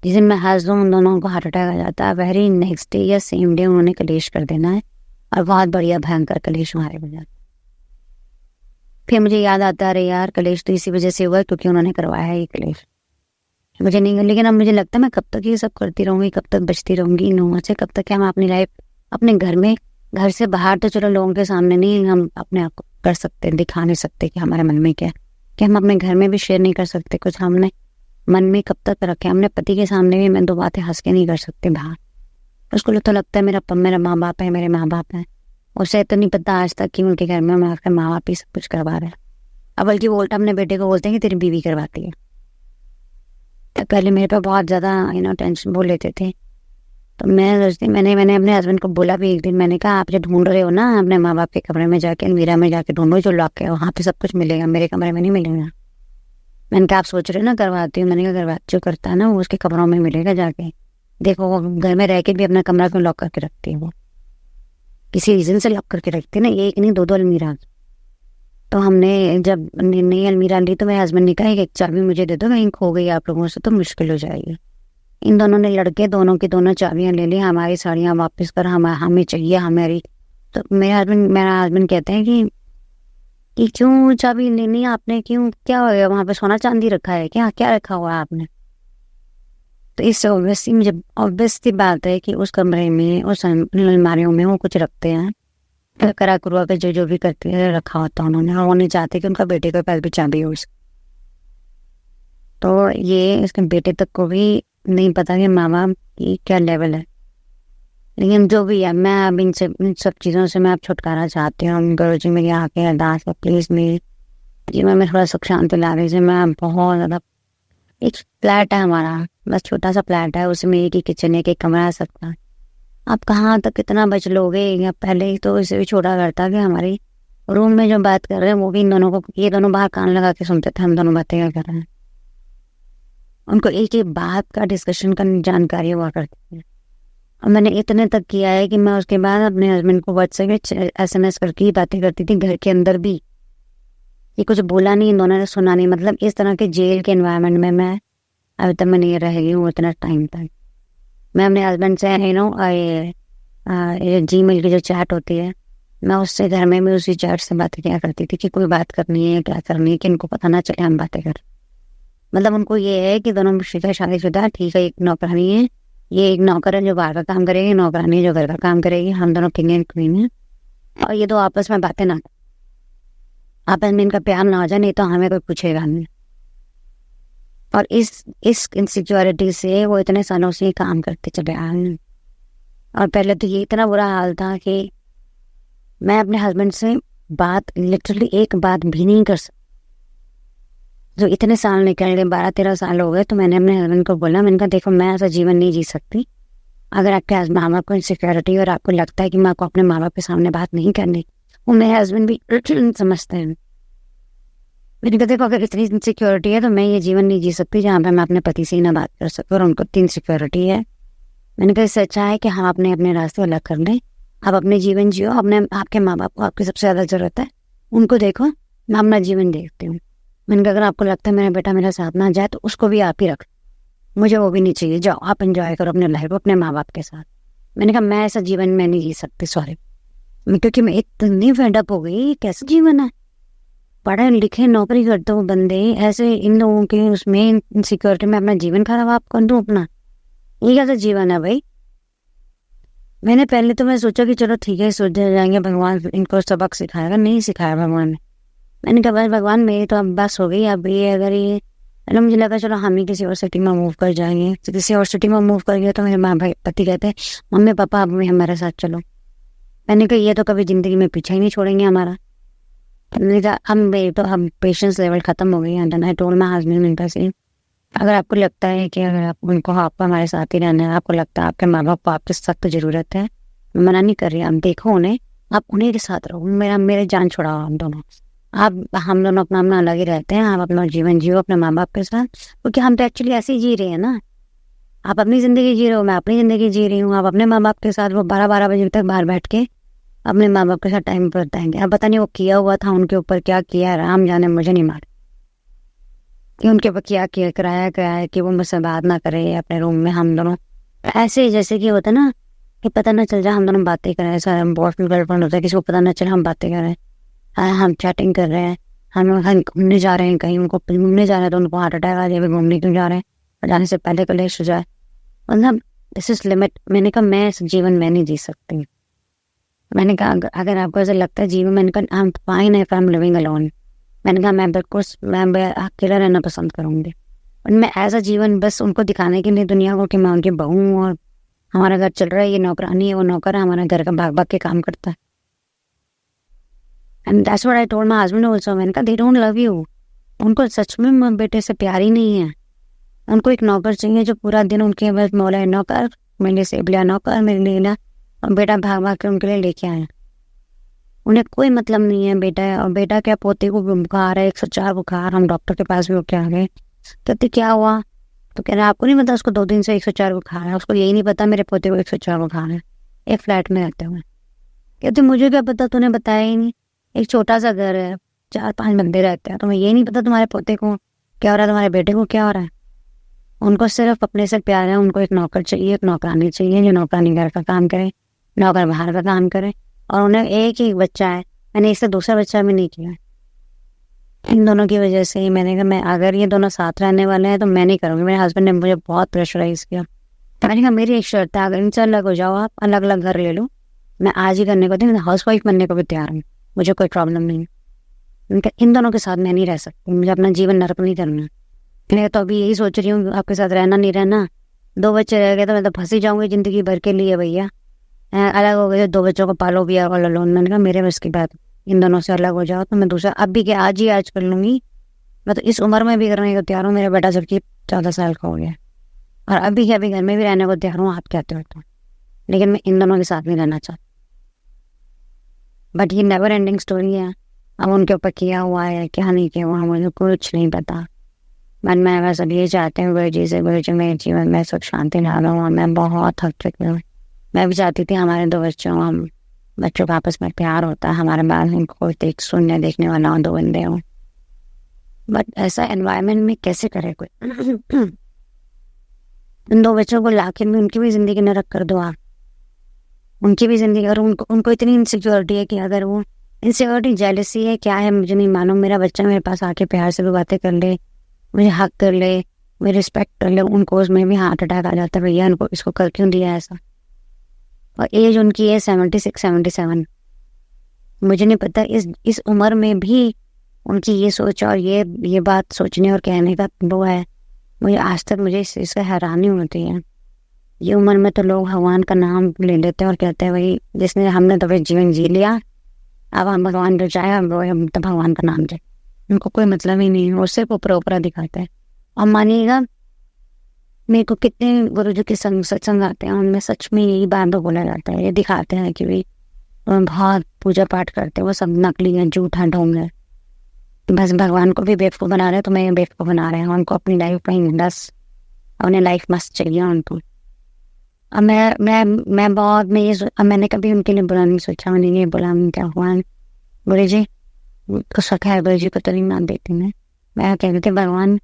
जिस दिन मैं हंस दूँ उन दोनों को हार्ट अटैक आ जाता है। वेरी नेक्स्ट डे या सेम डे उन्होंने कलेश कर देना है और बहुत बढ़िया भयंकर कलेश हमारे हो जाता। फिर मुझे याद आता है अरे यार कलेश तो इसी वजह से हुआ क्योंकि उन्होंने करवाया है ये कलेश। मुझे नहीं, लेकिन अब मुझे लगता है मैं कब तक ये सब करती रहूँगी, कब तक बचती रहूँगी इन लोगों से, कब तक क्या मैं अपनी लाइफ अपने घर में, घर से बाहर तो चलो लोगों के सामने नहीं हम अपने आप को कर सकते, दिखा नहीं सकते कि हमारे मन में क्या है, कि हम अपने घर में भी शेयर नहीं कर सकते कुछ हमने मन में कब तक रखे। हमने पति के सामने भी मैं 2 बातें हंस के नहीं कर सकती बाहर। उसको तो लगता है मेरा माँ बाप है, मेरे माँ बाप हैं। उसे तो नहीं पता आज तक कि उनके घर में हमारे माँ बाप ही सब कुछ करवा रहे हैं। अब बल्कि वो उल्टा अपने बेटे को बोलते हैं कि तेरी बीवी करवाती है। तो पहले मेरे पे बहुत ज़्यादा टेंशन बोल लेते थे। तो मैं सोचती मैंने अपने हस्बैंड को बोला भी एक दिन, मैंने कहा आप जो ढूंढ रहे हो ना अपने माँ बाप के कमरे में जाके, अलमीरा में जाके ढूंढो जो लॉक है, वहाँ पे सब कुछ मिलेगा, मेरे कमरे में नहीं मिलेगा। मैंने कहा आप सोच रहे हो ना करवाती हूँ, मैंने कहा करवा जो करता है ना वो उसके कमरों में मिलेगा जाके। देखो वो घर में रह के भी अपना कमरा क्यों लॉक करके रखती है, वो किसी रीज़न से लॉक करके रखती है ना, एक नहीं 2 अलमीरा। तो हमने जब नई अलमीरा ली तो मेरे हस्बैंड ने कहा एक चाबी मुझे दे दो, कहीं खो गई आप लोगों से तो मुश्किल हो जाएगी। इन दोनों ने लड़के दोनों की दोनों चाबियां ले ली, हमारी साड़ियाँ वापस कर हमें चाहिए हमारी। तो मेरा हस्बैंड कहते हैं कि क्यों चाबी लेनी आपने, क्यों क्या हो गया, वहाँ पे सोना चांदी रखा है क्या रखा हुआ है आपने। तो इससे ऑब्वियस सी बात है कि उस कमरे में उस अलमारियों में वो कुछ रखते हैं, तो करा कुरुआ के जो भी करते हैं रखा होता है उन्होंने, और वो नहीं चाहते कि उनका बेटे के पास भी चाबी हो। तो ये इसके बेटे तक को भी नहीं पता कि माँ बाप की क्या लेवल है। लेकिन जो भी है मैं अब इन सब चीज़ों से मैं अब छुटकारा चाहती हूँ। गुरु जी मेरी आके अरदास है प्लीज़ मेरी जीवन में थोड़ा सुख शांति ला दीजिए। मैं बहुत ज़्यादा, एक फ्लैट है हमारा, बस छोटा सा फ्लैट है, उसमें एक ही किचन है, एक कमरा सकता है। आप कहाँ तक कितना बच लोगे, या पहले ही तो इसे भी छोटा करता कि हमारी रूम में जो बात कर रहे हैं वो भी इन दोनों को, ये दोनों बाहर कान लगा के सुनते थे हम दोनों बातें क्या कर रहे हैं। उनको एक एक बात का डिस्कशन का जानकारी हुआ करती है। और मैंने इतने तक किया है कि मैं उसके बाद अपने हस्बैंड को व्हाट्सएप में SMS करके ही बातें करती थी घर के अंदर भी। ये कुछ बोला नहीं, इन दोनों ने सुना नहीं। मतलब इस तरह के जेल के एनवायरनमेंट में मैं अभी तक मैं नहीं रह गई हूँ इतना टाइम तक। मैं अपने हस्बैंड से ये Gmail की जो चैट होती है, मैं उससे घर में भी उसी चैट से बातें किया करती थी कि कोई बात करनी है क्या करनी है, कि इनको पता ना चले हम बातें कर। मतलब उनको ये है कि दोनों शादीशुदा, ठीक है, एक नौकरानी है, ये एक नौकर है जो बाहर का काम करेगी, नौकरानी है जो घर का काम करेगी, हम दोनों किंग एंड क्वीन है। और ये दो आपस में बातें ना, आपस में इनका प्यार ना हो जाए, नहीं तो हमें कोई पूछेगा नहीं। और इस इनसिक्योरिटी से वो इतने सालों से काम करते चले आए हैं। और पहले तो ये इतना बुरा हाल था कि मैं अपने हस्बैंड से बात लिटरली एक बात भी नहीं कर सकती। जो इतने साल निकल गए, 12-13 साल हो गए, तो मैंने अपने हस्बैंड को बोला, मैंने कहा देखो मैं ऐसा जीवन नहीं जी सकती। अगर आपके माँ बाप को इनसिक्योरिटी और आपको लगता है कि मैं आपको अपने माँ बाप के सामने बात नहीं करनी, वो मेरे हस्बैंड भी समझते हैं। मैंने कहा देखो अगर इतनी इनसिक्योरिटी है तो मैं ये जीवन नहीं जी सकती जहाँ पे मैं अपने पति से ही ना बात कर सकूँ, और उनको इतनी इनसिक्योरिटी है। मैंने कहा इससे अच्छा है कि हम अपने रास्ते अलग कर लें, आप अपने जीवन जियो, अपने आपके माँ बाप को आपकी सबसे ज़्यादा ज़रूरत है, उनको देखो, मैं अपना जीवन देखती हूँ। मैंने कहा अगर आपको लगता है मेरा बेटा मेरा साथ ना जाए तो उसको भी आप ही रख, मुझे वो भी नहीं चाहिए, जाओ आप एंजॉय करो अपने लाइफ अपने माँ बाप के साथ। मैंने कहा मैं ऐसा जीवन में नहीं जी सकती, सॉरी, क्योंकि मैं इतनी फेडअप हो गई, कैसे जीवन है, पढ़े लिखे नौकरी करते हो बंदे ऐसे इन लोगों के उसमें इनसिक्योरिटी में अपना जीवन खराब आप कर दूं अपना, ये कैसा जीवन है भाई। मैंने पहले तो मैं सोचा कि चलो ठीक है सोच जाएंगे भगवान इनको सबक सिखाएगा, नहीं सिखाया भगवान ने। मैंने कहा बस भगवान मेरी तो अब बस हो गई, अब ये अगर ये चलो मुझे लगा चलो हम ही किसी और सिटी में मूव कर जाएंगे, तो किसी और सिटी में मूव कर गया तो मेरे माँ भाई पति कहते हैं मम्मी पापा अब भी हमारे साथ चलो। मैंने कहा ये तो कभी जिंदगी में पीछे ही नहीं छोड़ेंगे हमारा। मैंने कहा अब मेरी तो हम पेशेंस लेवल खत्म हो गई है। आई टोल्ड माय हस्बैंड इनका सीन, अगर आपको लगता है कि अगर आप उनको आपको हमारे साथ ही रहना है, आपको लगता है आपके माँ बाप को आपकी सख्त जरूरत है, मैं मना नहीं कर रही, आप देखो उन्हें, आप उन्हीं के साथ रहो, मेरे जान छुड़ाओ हम दोनों, आप हम दोनों अपना अपना अलग ही रहते हैं, आप अपना जीवन जियो अपने माँ बाप के साथ, क्योंकि हम तो एक्चुअली ऐसे ही जी रहे हैं ना। आप अपनी ज़िंदगी जी रहे हो, मैं अपनी ज़िंदगी जी रही हूँ, आप अपने माँ बाप के साथ वो 12-12 बजे तक बाहर बैठ के अपने माँ बाप के साथ टाइम बिताएंगे। अब पता नहीं वो किया हुआ था उनके ऊपर क्या किया है, राम जाने, मुझे नहीं मार कि उनके ऊपर क्या किया कराया क्या है कि वो मुझसे बात ना करे अपने रूम में, हम दोनों ऐसे जैसे कि होता ना कि पता ना चल जाए हम दोनों बातें कर रहे हैं, ऐसा बॉयफ्रेंड गर्लफ्रेंड होता है, किसी को पता ना चले हम बातें कर रहे हैं, हम चैटिंग कर रहे हैं, हम घूमने जा रहे हैं कहीं, उनको घूमने जा रहे हैं तो उनको हार्ट अटैक आ जाए, घूमने क्यों जा रहे हैं, और जाने से पहले कलेश हो जाए, मतलब दिस इज लिमिट। मैंने कहा मैं इस जीवन में नहीं जी सकती। मैंने कहा अगर आपको ऐसा लगता है जीवन, मैंने कहा I am fine if I am living alone. मैंने कहा मैं बिल्कुल मैं अकेला रहना पसंद करूँगी, और मैं ऐसा जीवन बस उनको दिखाने के लिए दुनिया को कि मैं उनकी बहू हूँ और हमारा घर चल रहा है, ये नौकरानी है वो नौकर है, हमारा घर का भाग भाग के काम करता है। And that's what I told my husband also. मैंने कहा दे डोंट लव यू, उनको सच में बेटे से प्यार ही नहीं है, उनको एक नौकर चाहिए जो पूरा दिन उनके बस मौला नौकर, मेरे लिए सेबलिया नौकर, मेरे लिए ना, और बेटा भाग भाग के उनके लिए लेके आए। उन्हें कोई मतलब नहीं है बेटा है, और बेटा क्या पोते को बुखार है 104 बुखार, हम डॉक्टर के पास भी होके आ गए, कहते क्या हुआ, तो कह रहे आपको नहीं पता उसको 2 दिन से 104 बुखार है, उसको यही नहीं पता मेरे पोते को 104 बुखार है, एक फ्लैट में रहते हुए। कहते मुझे क्या पता, तूने बताया ही नहीं, एक छोटा सा घर है 4-5 बंदे रहते हैं, तुम्हें ये नहीं पता तुम्हारे पोते को क्या हो रहा है, तुम्हारे बेटे को क्या हो रहा है। उनको सिर्फ अपने से प्यार है, उनको एक नौकर चाहिए, एक नौकरानी चाहिए जो नौकरानी घर का काम करे, नौकर बाहर का काम करे, और उन्हें एक ही बच्चा है, मैंने इससे दूसरा बच्चा भी नहीं किया। इन दोनों की वजह से ही मैंने कहा मैं अगर ये दोनों साथ रहने वाले हैं तो मैं नहीं करूँगी। मेरे हस्बैंड ने मुझे बहुत प्रेशराइज किया। मैंने कहा मेरी एक शर्त है, अगर इनसे अलग हो जाओ, आप अलग अलग घर ले लो, मैं आज ही करने को थी, मैं हाउस वाइफ बनने को भी तैयार हूँ, मुझे कोई प्रॉब्लम नहीं है। उनका इन दोनों के साथ मैं नहीं रह सकती, मुझे अपना जीवन नरक नहीं करना। मैं तो अभी यही सोच रही हूँ आपके साथ रहना नहीं रहना, 2 बच्चे रह गए तो मैं तो फंसी जाऊँगी ज़िंदगी भर के लिए भैया, अलग हो गए 2 बच्चों को पालो भी और लोन। मैंने कहा मेरे बस की बात, इन दोनों से अलग हो जाओ तो मैं दूसरा अब भी क्या आज कर लूँगी, मैं तो इस उम्र में भी करने को तैयार हूँ, मेरा बेटा जबकि 14 साल का हो गया, और अभी के अभी घर में भी रहने को तैयार हूँ, आप कहते हो तो, लेकिन मैं इन दोनों के साथ नहीं रहना चाहती। बट ये नेवर एंडिंग स्टोरी है, अब उनके ऊपर किया हुआ है क्या नहीं किया हुआ मुझे कुछ नहीं पता। मन में बस अब ये चाहते हैं गुरु जी से, गुरु जी मेरे जीवन में सुख शांति ला रहा हूँ, मैं बहुत थक चुकी हूँ। मैं भी चाहती थी हमारे 2 बच्चों, हम बच्चों का आपस में प्यार होता है, हमारे बाद उनको कोई सुनने देखने वाला हो, 2 बंदे हों, बट ऐसा एनवायरनमेंट में कैसे करे कोई। उन 2 बच्चों को लाके भी उनकी भी ज़िंदगी नरक कर दो आप, उनकी भी ज़िंदगी, और उनको इतनी इनसिक्योरिटी है कि अगर वो इनसिक्योरिटी जेलसी है क्या है मुझे नहीं मालूम, मेरा बच्चा मेरे पास आके प्यार से भी बातें कर ले, मुझे हक कर ले, मुझे रिस्पेक्ट कर ले, उनको उसमें भी हार्ट अटैक आ जाता है, भैया उनको इसको कर क्यों दिया ऐसा। और एज उनकी है 76-77, मुझे नहीं पता इस उम्र में भी उनकी ये सोच और ये बात सोचने और कहने का वो है। मुझे आज तक मुझे इससे हैरानी होती है। ये उम्र में तो लोग भगवान का नाम ले लेते हैं और कहते हैं भाई जिसने हमने तो भाई जीवन जी लिया, अब हम भगवान को चाहे हम तो भगवान का नाम दे, उनको कोई मतलब ही नहीं है, वो सिर्फ ऊपर दिखाते हैं। और मानिएगा मेरे को कितने गुरुजी के सत्संग आते हैं, उनमें सच में यही बात तो बोला जाता है, ये दिखाते हैं कि भाई बहुत पूजा पाठ करते हैं, वो सब नकली है, झूठा ढोंग है, बस भगवान को भी बेवकूफ़ बना रहे हैं, तो मैं बेवकूफ़ बना रहे हैं, उनको अपनी लाइफ में बस उन्हें लाइफ मस्त चाहिए उनको। अब मैं बहुत मैंने कभी उनके लिए बुरा नहीं सोचा, मैंने ये बोला क्या भगवान गुरु जी को सखा है, गुरु जी को तो नहीं मान देती मैं, मैं कहती थी भगवान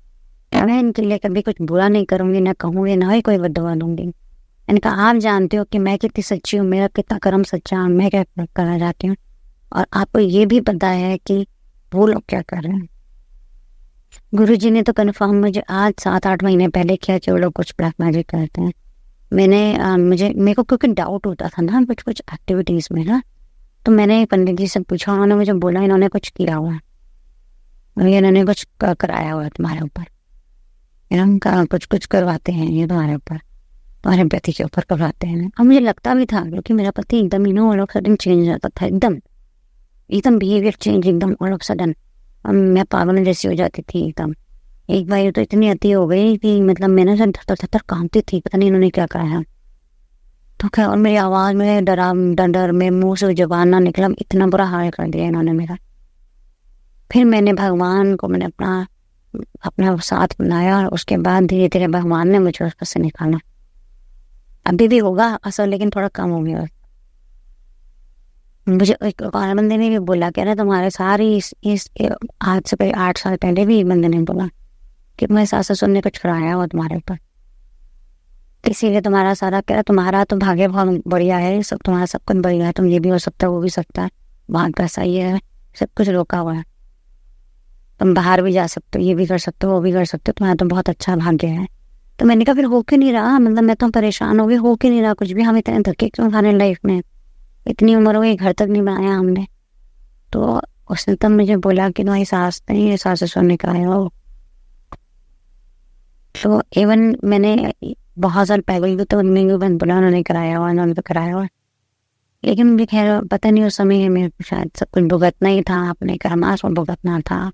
मैं इनके लिए कभी कुछ बुरा नहीं करूंगी, ना कहूंगी, ना ही कोई बददुआ दूंगी। मैंने कहा आप जानते हो कि मैं कितनी सच्ची हूँ, मेरा कितना कर्म सच्चा है, मैं क्या करना चाहती हूँ, और आपको ये भी पता है कि वो लोग क्या कर रहे हैं। गुरुजी ने तो कन्फर्म मुझे आज 7-8 महीने पहले किया कि वो लोग कुछ ब्लैक मैजिक करते हैं। मेरे को क्योंकि डाउट होता था ना कुछ कुछ एक्टिविटीज में ना, तो मैंने पंडित जी से पूछा, उन्होंने मुझे बोला इन्होंने कुछ किया हुआ है, इन्होंने कुछ कराया हुआ है तुम्हारे ऊपर, इन्होंने कुछ कुछ करवाते हैं ये तुम्हारे ऊपर, तुम्हारे पति के ऊपर करवाते हैं। अब मुझे लगता भी था क्योंकि मेरा पति एकदम ऑल ऑफ सडन चेंज जाता था, एकदम बिहेवियर चेंज, एकदम ऑल ऑफ सडन। मैं पागल जैसी हो जाती थी एकदम। एक बार तो इतनी अति हो गई कि मतलब मैंने से थर कांपती थी, पता नहीं इन्होंने क्या कहा है। तो खैर, और मेरी आवाज़ में डर में मुंह से जबान ना निकला, इतना बुरा हाल कर दिया इन्होंने मेरा। फिर मैंने भगवान को मैंने अपना साथ बनाया, और उसके बाद धीरे धीरे भगवान ने मुझे उस पर से निकाला। अभी भी होगा असर, लेकिन थोड़ा कम हो गया। मुझे एक और बंदे ने भी बोला, कह रहा तुम्हारे सारी इस आज से करीब 8 साल पहले भी बंदे ने बोला कि मैं सास ससुर ने कुछ कराया हुआ तुम्हारे ऊपर, इसीलिए तुम्हारा सारा, कह रहा तुम्हारा तो भाग्य बहुत बढ़िया है, सब तुम्हारा सब कुछ बढ़िया है, तुम ये भी हो सकता है वो भी सकता है, भाग का सही है, सब कुछ रोका हुआ है, तुम बाहर भी जा सकते हो, ये भी कर सकते हो वो भी कर सकते हो, तुम्हारा तो बहुत अच्छा भाग्य है। तो मैंने कहा फिर हो क्यों नहीं रहा, मतलब मैं तो परेशान हो गई, हो क्यों नहीं रहा कुछ भी, हम इतने धक्के क्यों खा रहे लाइफ में, इतनी उम्र हो गई घर तक नहीं बनाया हमने। तो उसने तब मुझे बोला कि तुम्हारी सास नहीं, सास ससुर ने कराया हो। तो इवन मैंने बहुत साल पहले भी तो उन्होंने बोला उन्होंने कराया हुआ, उन्होंने तो कराया हुआ, लेकिन मुझे खैर पता नहीं उस समय में शायद सब कुछ भुगतना ही था, अपने कर्माश में भुगतना था।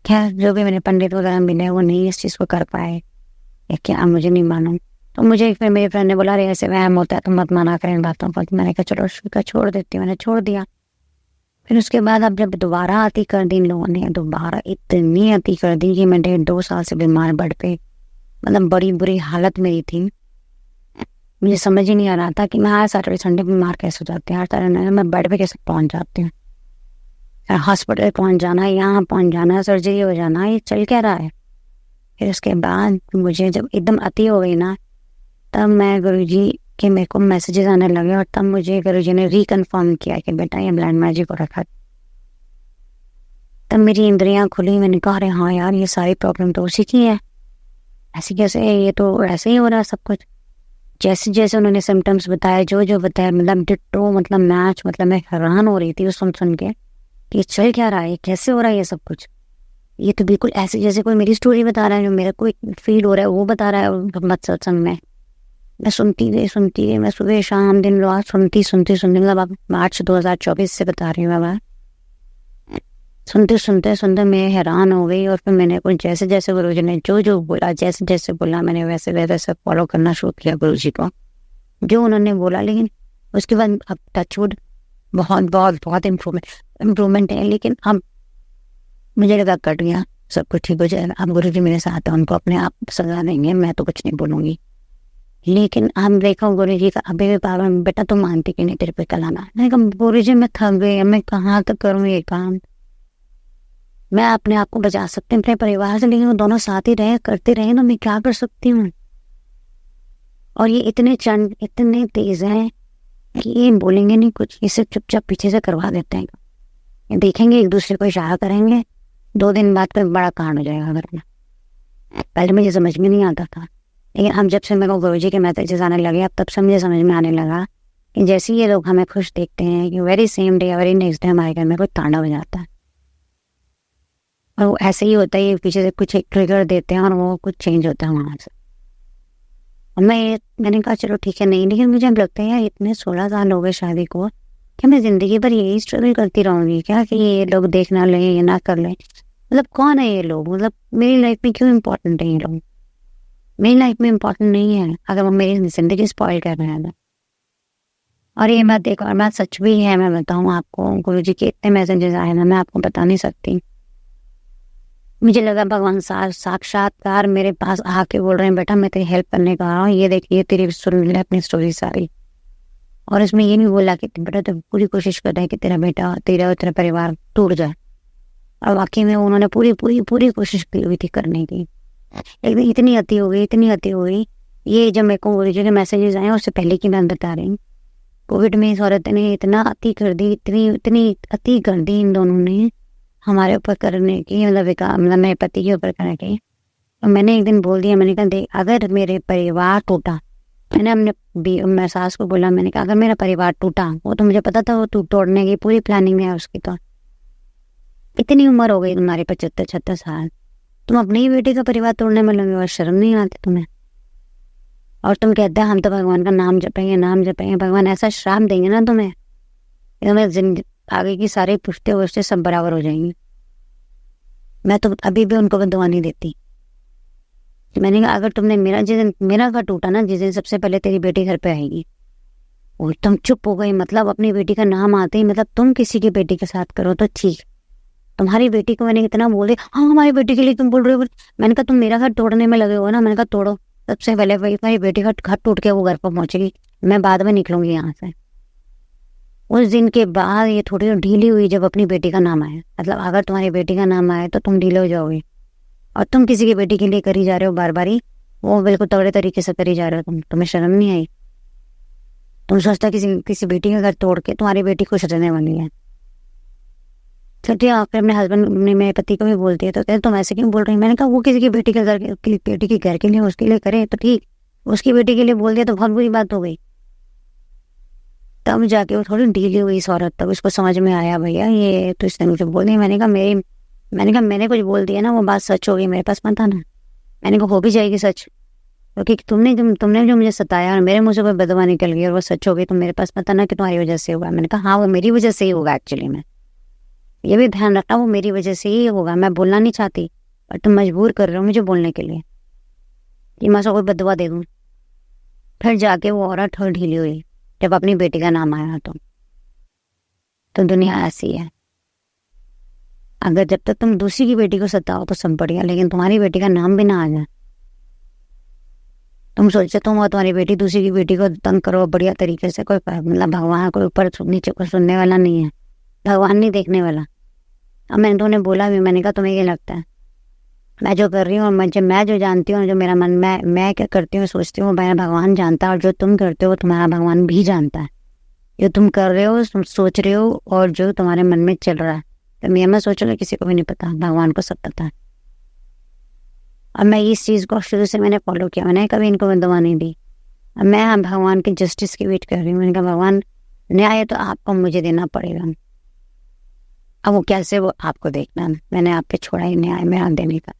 खैर जो भी मैंने पंडित वगैरह मिले वो नहीं इस चीज़ को कर पाए, या क्या मुझे नहीं मालूम। तो मुझे फिर मेरे फ्रेंड ने बोला अरे ऐसे वहम होता है, तुम मत माना करें इन बातों पर। मैंने कहा चलो उसका छोड़ देती हूँ, मैंने छोड़ दिया। फिर उसके बाद अब जब दोबारा आती कर दी इन लोगों ने, दोबारा इतनी आती कर दी कि मैं 1.5-2 साल से बीमार बेड पे, मतलब बड़ी बुरी हालत मेरी थी। मुझे समझ ही नहीं आ रहा था कि मैं हर सैटरडे संडे बीमार कैसे हो जाती हूँ, हर सैटरडे मैं बेड पे कैसे पहुँच जाती हूँ, हॉस्पिटल पहुँच जाना, यहाँ पहुँच जाना, सर्जरी हो जाना, ये चल क्या रहा है। फिर उसके बाद मुझे जब एकदम अति हो गई ना, तब मैं गुरुजी के मेरे को मैसेजेस आने लगे, और तब मुझे गुरुजी ने रिकन्फर्म किया कि बेटा ये ब्लैक मैजिक हो रखा। तब मेरी इंद्रियां खुली, मैंने कहा अरे हाँ यार ये सारी प्रॉब्लम तो उसी की है, ऐसे कैसे, ये तो ऐसे ही हो रहा है सब कुछ। जैसे जैसे उन्होंने सिम्टम्स बताए, जो जो बताया, मतलब डिट्टो, मतलब मैच, मतलब मैं हैरान हो रही थी उस सुन के कि चल क्या रहा है, कैसे हो रहा है ये सब कुछ। ये तो बिल्कुल ऐसे जैसे कोई मेरी स्टोरी बता रहा है, जो मेरा कोई फील हो रहा है वो बता रहा है मत सत्संग में। मैं सुनती गई, मैं सुबह शाम दिन रात सुनती, मतलब अब मार्च 2024 से बता रही हूँ मैं। सुनते मैं हैरान हो गई, और फिर मैंने कुछ जैसे जैसे गुरुजी ने जो जो बोला, जैसे जैसे बोला, मैंने वैसे वैसे फॉलो करना शुरू किया गुरुजी को, जो उन्होंने बोला। लेकिन उसके बाद अब टचवुड बहुत इम्प्रूवमेंट है। लेकिन अब मुझे लगा कट गया, सब कुछ ठीक हो जाएगा, अब गुरुजी मेरे साथ है, उनको अपने आप सजा देंगे, मैं तो कुछ नहीं बोलूँगी। लेकिन हम देखो गुरुजी का अभी भी पावर, बेटा तुम मानती कि नहीं, तेरे पे कल आना। मैं कहा गुरुजी मैं थक गई, मैं कहाँ तक करूँ ये काम। मैं अपने आप को बचा सकती हूँ अपने परिवार से, लेकिन वो दोनों साथ ही रहे, करते रहे, तो मैं क्या कर सकती हूँ। और ये इतने तेज हैं कि ये बोलेंगे नहीं कुछ, इसे चुपचाप पीछे से करवा देते हैं। ये देखेंगे एक दूसरे को इशारा करेंगे, 2 दिन बाद कोई बड़ा कांड हो जाएगा घर में। पहले मुझे समझ में नहीं आता था, लेकिन हम जब से मेरे को गुरुजी के मैसेजेस आने लगे, अब तब से मुझे समझ में आने लगा कि जैसे ये लोग हमें खुश देखते हैं कि very same day very next day हमारे घर में कोई तांडव हो जाता है। और वो ऐसे ही होता है, ये पीछे से कुछ एक ट्रिगर देते हैं और वो कुछ चेंज होता है वहाँ से। और मैंने कहा चलो ठीक है, नहीं, लेकिन मुझे अब लगता है यार इतने 16 साल हो गए शादी को, क्या मैं जिंदगी भर यही स्ट्रगल करती रहूँगी क्या, कि ये लोग देख ना लें, ये ना कर लें। मतलब कौन है ये लोग, मतलब मेरी लाइफ में क्यों इम्पोर्टेंट है ये लोग, मेरी लाइफ में इम्पोर्टेंट नहीं है अगर वो मेरी जिंदगी स्पॉइल कर रहे हैं। और ये बात एक और बात सच भी है, मैं बताऊँ आपको, गुरुजी के इतने मैसेजेस आए ना, मैं आपको बता नहीं सकती। मुझे लगा भगवान साक्षात्कार मेरे पास आके बोल रहे हैं बेटा मैं तेरी हेल्प करने का आ रहा हूँ, ये देखिए तेरी सुन ले अपनी स्टोरी सारी। और इसमें ये नहीं बोला कि बेटा तो पूरी कोशिश कर रहे हैं कि तेरा बेटा तेरा परिवार टूट जाए, और वाकई में उन्होंने पूरी पूरी पूरी कोशिश की हुई थी करने की। एक दिन इतनी अति हो गई, इतनी अति हो गई, ये जब मेरे को गुरुजी के मैसेजेस आए उससे पहले की मैं बता रही हूँ, कोविड में इस औरत ने इतना अति कर दी, इतनी इतनी अति कर दी इन दोनों ने हमारे ऊपर करने की, मतलब मेरे पति के ऊपर करने की। और मैंने एक दिन बोल दिया, मैंने कहा देख अगर मेरे परिवार टूटा, मैंने मैं सास को बोला, मैंने कहा अगर मेरा परिवार टूटा, वो तो मुझे पता था वो तोड़ने की पूरी प्लानिंग है उसकी, तो इतनी उम्र हो गई तुम्हारी 75-76 साल, तुम अपनी ही बेटी का परिवार तोड़ने में लगे और शर्म नहीं आती तुम्हें? और तुम कहते हैं हम तो भगवान का नाम जपेंगे, नाम जपेंगे, भगवान ऐसा श्राप देंगे ना तुम्हें, आगे की सारी पुश्ते वुश्ते सब बराबर हो जाएंगी। मैं तो अभी भी उनको दुआ नहीं देती। मैंने कहा अगर तुमने मेरा घर टूटा ना, जिस दिन सबसे पहले तेरी बेटी घर पे आएगी। और तुम चुप हो गई, मतलब अपनी बेटी का नाम आते ही मतलब तुम किसी की बेटी के साथ करो तो ठीक, तुम्हारी बेटी को मैंने इतना बोल दिया, हाँ हमारी बेटी के लिए तुम बोल रहे हो। मैंने कहा तुम मेरा घर तोड़ने में लगे हो ना, मैंने कहा तोड़ो, सबसे पहले भाई तुम्हारी बेटी का घर टूट के वो घर पर पहुंचेगी, मैं बाद में निकलूंगी यहाँ से। उस दिन के बाद ये थोड़ी ढीली हुई जब अपनी बेटी का नाम आया, मतलब अगर तुम्हारी बेटी का नाम आया तो तुम ढीले हो जाओगे, और तुम किसी की बेटी के लिए करी जा रहे हो बार बारी, वो बिल्कुल तगड़े तरीके से करी जा रहे हो, तुम्हें शर्म नहीं आई? तुम सोचता किसी बेटी का घर तोड़ के तुम्हारी बेटी खुश रहने वाली है। फिर अपने हस्बैंड ने मेरे पति को भी बोलती है, तो कहते तुम ऐसे क्यों बोल रही? मैंने कहा वो किसी की बेटी के घर बेटी के घर के लिए उसके लिए करे तो ठीक, उसकी बेटी के लिए बोल दिया तो बहुत बुरी बात हो गई। तब जाके वो थोड़ी ढीली हुई इस औरत, तब उसको समझ में आया भैया ये तो इसने मुझे बोल दिया। मैंने कहा मैंने कुछ बोल दिया ना, वो बात सच हो गई, मेरे पास मत आना। मैंने कहा हो भी जाएगी सच, क्योंकि तुमने जो मुझे सताया और मेरे मुँह से कोई बदवा निकल गई और वो सच हो गई, तो मेरे पास मत आना कि तुम्हारी वजह से हुआ। मैंने कहा हाँ वो मेरी वजह से ही होगा, एक्चुअली में ये भी ध्यान रखना वो मेरी वजह से ही होगा, मैं बोलना नहीं चाहती पर तुम मजबूर कर रहे हो मुझे बोलने के लिए कि मैं कोई बदवा दे दूँ। फिर जाके वो औरत थोड़ी ढीली हुई जब अपनी बेटी का नाम आया। तो दुनिया ऐसी है, अगर जब तक तुम दूसरी की बेटी को सताओ तो सब बढ़िया, लेकिन तुम्हारी बेटी का नाम भी ना आ जाए, तुम सोचते तुम और तुम्हारी बेटी दूसरी की बेटी को तंग करो बढ़िया तरीके से, कोई मतलब भगवान कोई ऊपर नीचे को सुनने वाला नहीं है, भगवान नहीं देखने वाला। अब मैंने तो उन्हें बोला भी, मैंने कहा तुम्हें ये लगता है मैं जो कर रही हूँ, मैं जो जानती हूँ, जो मेरा मन मैं क्या करती हूँ सोचती हूँ मेरा भगवान जानता है, और जो तुम करते हो तुम्हारा भगवान भी जानता है। जो तुम कर रहे हो, तुम सोच रहे हो और जो तुम्हारे मन में चल रहा है, तो मैं सोचूंगा किसी को भी नहीं पता, भगवान को सब पता है। अब मैं इस चीज़ को शुरू से मैंने फॉलो किया, मैंने कभी इनको दवा नहीं दी। अब मैं भगवान के जस्टिस की वेट कर रही हूँ। मैंने कहा भगवान न्याय तो आपको मुझे देना पड़ेगा, अब वो कैसे वो आपको देखना, मैंने आप पे छोड़ा ही न्याय मेरा देने का।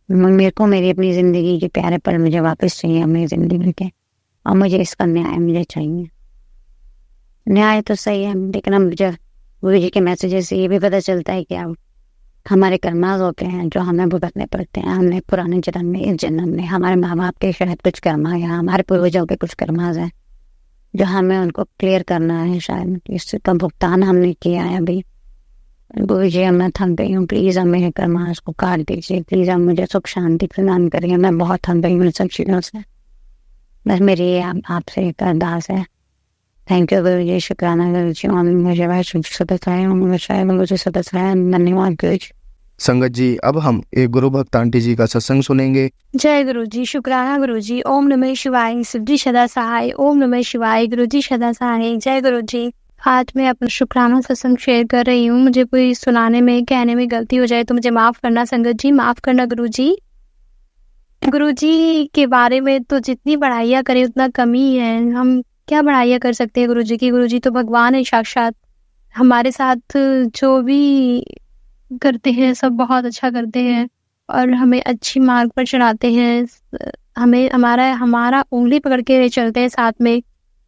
मेरे को मेरी अपनी ज़िंदगी के प्यारे पल मुझे वापस चाहिए अपनी ज़िंदगी के, और मुझे इसका न्याय मुझे चाहिए। न्याय तो सही है, लेकिन मुझे गुरु जी के मैसेजेस से ये भी पता चलता है कि अब हमारे कर्माज होते हैं जो हमें भुगतने पड़ते हैं। हमने पुराने जन्म में, इस जन्म में हमारे माँ बाप के शायद कुछ कर्मा या हमारे पूर्वजों के कुछ कर्माज हैं जो हमें उनको क्लियर करना है, शायद इसका भुगतान हमने किया है अभी। गुरु जी मैं थक गई हूँ, प्लीज़ अब मेरे कर्माज को काट दीजिए, प्लीज़ अब मुझे सुख शांति प्रदान करिए, मैं बहुत थक गई हूँ सब चीज़ों से। बस मेरी आपसे एक अरदास है। थैंक यू गुरु जी, शुक्राना गुरु जी, मुझे सदस्य धन्यवाद गुरु जी। संगत जी अब हम एक गुरु भक्त आंटी जी का सत्संग सुनेंगे। जय गुरु जी, शुक्राना गुरु जी। ओम नमः शिवाय, शिव जी सदा सहाय। ओम नमः शिवाय, गुरु जी सदा सहाय। जय गुरु जी। आज मैं अपना शुक्राना सत्संग शेयर कर रही हूँ। मुझे कोई सुनाने में कहने में गलती हो जाए तो मुझे माफ़ करना संगत जी, माफ़ करना गुरु जी। गुरु जी के बारे में तो जितनी बढ़ाइयाँ करें उतना कम ही है। हम क्या बढ़ाइयाँ कर सकते हैं गुरु जी की? गुरु जी तो भगवान है साक्षात। हमारे साथ जो भी करते हैं सब बहुत अच्छा करते हैं और हमें अच्छी मार्ग पर चढ़ाते हैं। हमें हमारा उंगली पकड़ के चलते हैं, साथ में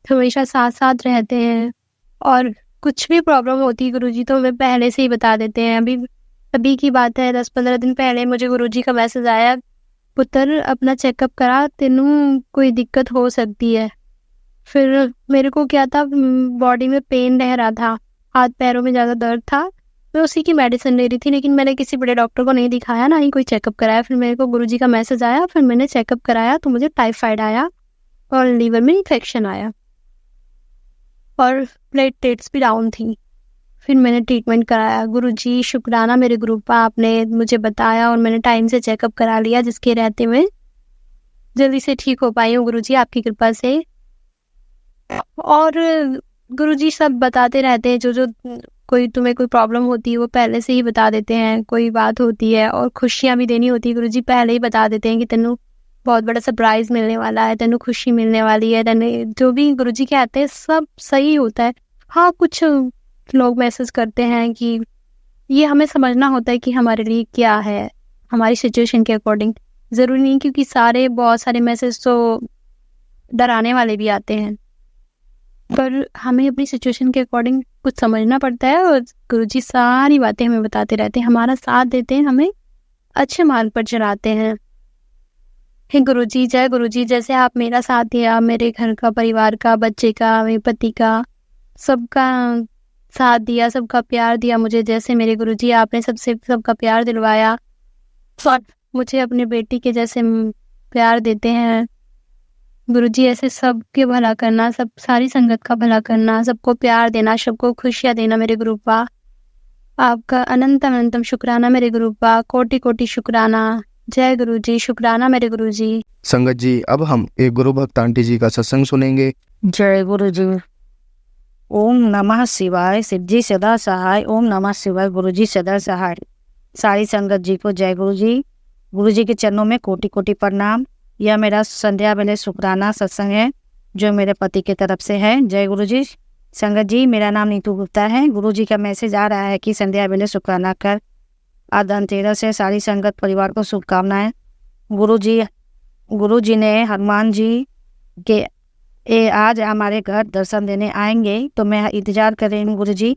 हमेशा साथ साथ रहते हैं। और कुछ भी प्रॉब्लम होती है गुरुजी तो हमें पहले से ही बता देते हैं। अभी की बात है, 10-15 दिन पहले मुझे गुरुजी का मैसेज आया, पुत्र अपना चेकअप करा, तेनू कोई दिक्कत हो सकती है। फिर मेरे को क्या था, बॉडी में पेन रह रहा था, हाथ पैरों में ज़्यादा दर्द था। मैं उसी की मेडिसिन ले रही थी, लेकिन मैंने किसी बड़े डॉक्टर को नहीं दिखाया, ना ही कोई चेकअप कराया। फिर मेरे को गुरुजी का मैसेज आया, फिर मैंने चेकअप कराया तो मुझे टाइफाइड आया और लीवर में इन्फेक्शन आया और प्लेटलेट्स भी डाउन थी। फिर मैंने ट्रीटमेंट कराया। गुरुजी शुक्राना मेरे गुरुपा, आपने मुझे बताया और मैंने टाइम से चेकअप करा लिया, जिसके रहते मैं जल्दी से ठीक हो पाई हूँ गुरुजी आपकी कृपा से। और गुरुजी सब बताते रहते हैं, जो जो कोई तुम्हें कोई प्रॉब्लम होती है वो पहले से ही बता देते हैं, कोई बात होती है और खुशियाँ भी देनी होती है गुरुजी पहले ही बता देते हैं कि तेनू बहुत बड़ा सरप्राइज मिलने वाला है, तेनू खुशी मिलने वाली है, तेने जो भी गुरुजी कहते हैं सब सही होता है। हाँ, कुछ लोग मैसेज करते हैं कि ये हमें समझना होता है कि हमारे लिए क्या है, हमारी सिचुएशन के अकॉर्डिंग। ज़रूरी नहीं, क्योंकि बहुत सारे मैसेज तो डराने वाले भी आते हैं, पर हमें अपनी सिचुएशन के अकॉर्डिंग कुछ समझना पड़ता है और गुरुजी सारी बातें हमें बताते रहते हैं, हमारा साथ देते हैं, हमें अच्छे मार्ग पर चलाते हैं। हे गुरुजी, जय गुरुजी। जैसे आप मेरा साथ दिया, मेरे घर का, परिवार का, बच्चे का, मेरे पति का, सबका साथ दिया, सबका प्यार दिया मुझे, जैसे मेरे गुरुजी आपने सबका प्यार दिलवाया और मुझे अपने बेटी के जैसे प्यार देते हैं गुरुजी। ऐसे सबके भला करना, सब सारी संगत का भला करना, सबको प्यार देना, सबको खुशियाँ देना मेरे गुरुपा। आपका अनंतम अनंतम शुक्राना मेरे गुरुपा, कोटि कोटि शुक्राना। जय गुरुजी, शुक्राना मेरे गुरुजी। संगत जी, अब हम एक गुरु भक्त आंटी जी का सत्संग सुनेंगे। जय गुरुजी। ओम नमः शिवाय, शिव जी सदा सहाय। ओम नमः शिवाय, गुरुजी सदा सहाय। सारी संगत जी को जय गुरुजी। गुरुजी के चरणों में कोटि कोटि प्रणाम। यह मेरा संध्या वेले शुक्राना सत्संग है, जो मेरे पति की तरफ से है। जय गुरुजी। संगत जी, मेरा नाम नीतू गुप्ता है। गुरुजी का मैसेज आ रहा है कि संध्या वेले शुक्राना कर। आज धनतेरस है, सारी संगत परिवार को शुभकामनाएं। गुरुजी ने हनुमान जी के आज हमारे घर दर्शन देने आएंगे, तो मैं इंतजार कर रही हूँ गुरुजी,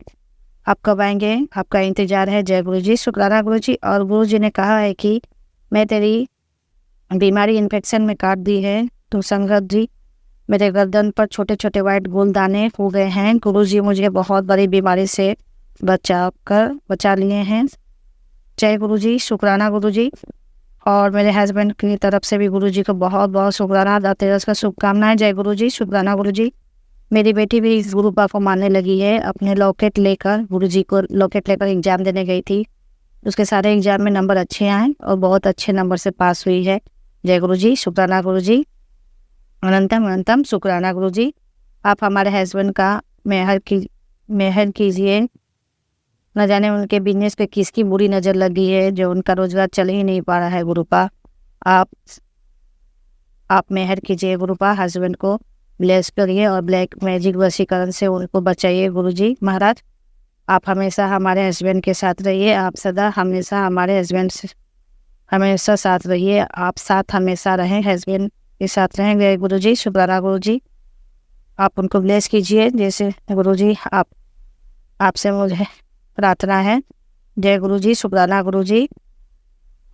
आप कब आएंगे, आपका इंतजार है। जय गुरुजी, शुक्राना गुरुजी। और गुरुजी ने कहा है कि मैं तेरी बीमारी इन्फेक्शन में काट दी है। तो संगत जी, मेरे गर्दन पर छोटे छोटे वाइट गोल दाने हो गए हैं। गुरुजी मुझे बहुत बड़ी बीमारी से बचा लिए हैं। जय गुरुजी, शुक्राना गुरुजी। और मेरे हस्बैंड की तरफ से भी गुरुजी को बहुत बहुत शुक्राना, धनतेरस का शुभकामनाएं। जय गुरुजी, शुक्राना गुरुजी। मेरी बेटी भी इस गुरुपा को मानने लगी है। अपने लॉकेट लेकर गुरुजी को लॉकेट लेकर एग्जाम देने गई थी, उसके सारे एग्जाम में नंबर अच्छे आए और बहुत अच्छे नंबर से पास हुई है। जय गुरुजी, शुक्राना गुरुजी। अनंतम अनंतम शुक्राना गुरुजी। आप हमारे हस्बैंड का मेहर कीजिए। न जाने उनके बिजनेस पे किसकी बुरी नज़र लगी है, जो उनका रोजगार चल ही नहीं पा रहा है। गुरुपा आप मेहर कीजिए गुरुपा, हस्बैंड को ब्लेस करिए और ब्लैक मैजिक वशीकरण से उनको बचाइए गुरुजी महाराज। आप हमेशा हमारे हस्बैंड के साथ रहिए, आप सदा हमेशा हमारे हस्बैंड से हमेशा साथ रहिए, आप साथ हमेशा रहें, हस्बैंड के साथ रहेंगे गुरुजी। शुक्राना गुरुजी, आप उनको ब्लेस कीजिए। जैसे गुरुजी आपसे मुझे प्रार्थना है। जय गुरुजी, शुक्राना गुरुजी।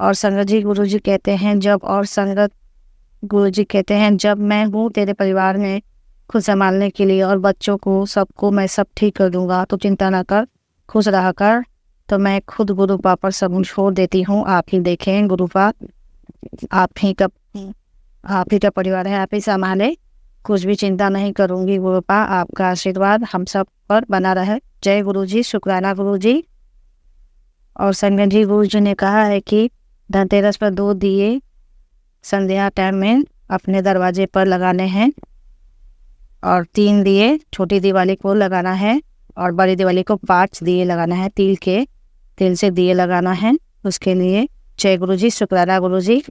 और संगत जी, गुरुजी कहते हैं जब मैं हूँ तेरे परिवार में खुद संभालने के लिए और बच्चों को सबको मैं सब ठीक कर दूंगा, तो चिंता ना कर, खुश रहा कर। तो मैं खुद गुरुपा पर सब छोड़ देती हूँ। आप ही देखें गुरुपा, आप ही का परिवार है, आप ही संभाले, कुछ भी चिंता नहीं करूँगी गुरुपा। आपका आशीर्वाद हम सब पर बना रहे। जय गुरुजी, शुक्राना गुरुजी। और संगत जी, गुरुजी ने कहा है कि धनतेरस पर 2 दिए संध्या टाइम में अपने दरवाजे पर लगाने हैं और 3 दिए छोटी दिवाली को लगाना है और बड़ी दिवाली को 5 दिए लगाना है। तिल से दिए लगाना है उसके लिए। जय गुरुजी, शुक्राना गुरुजी।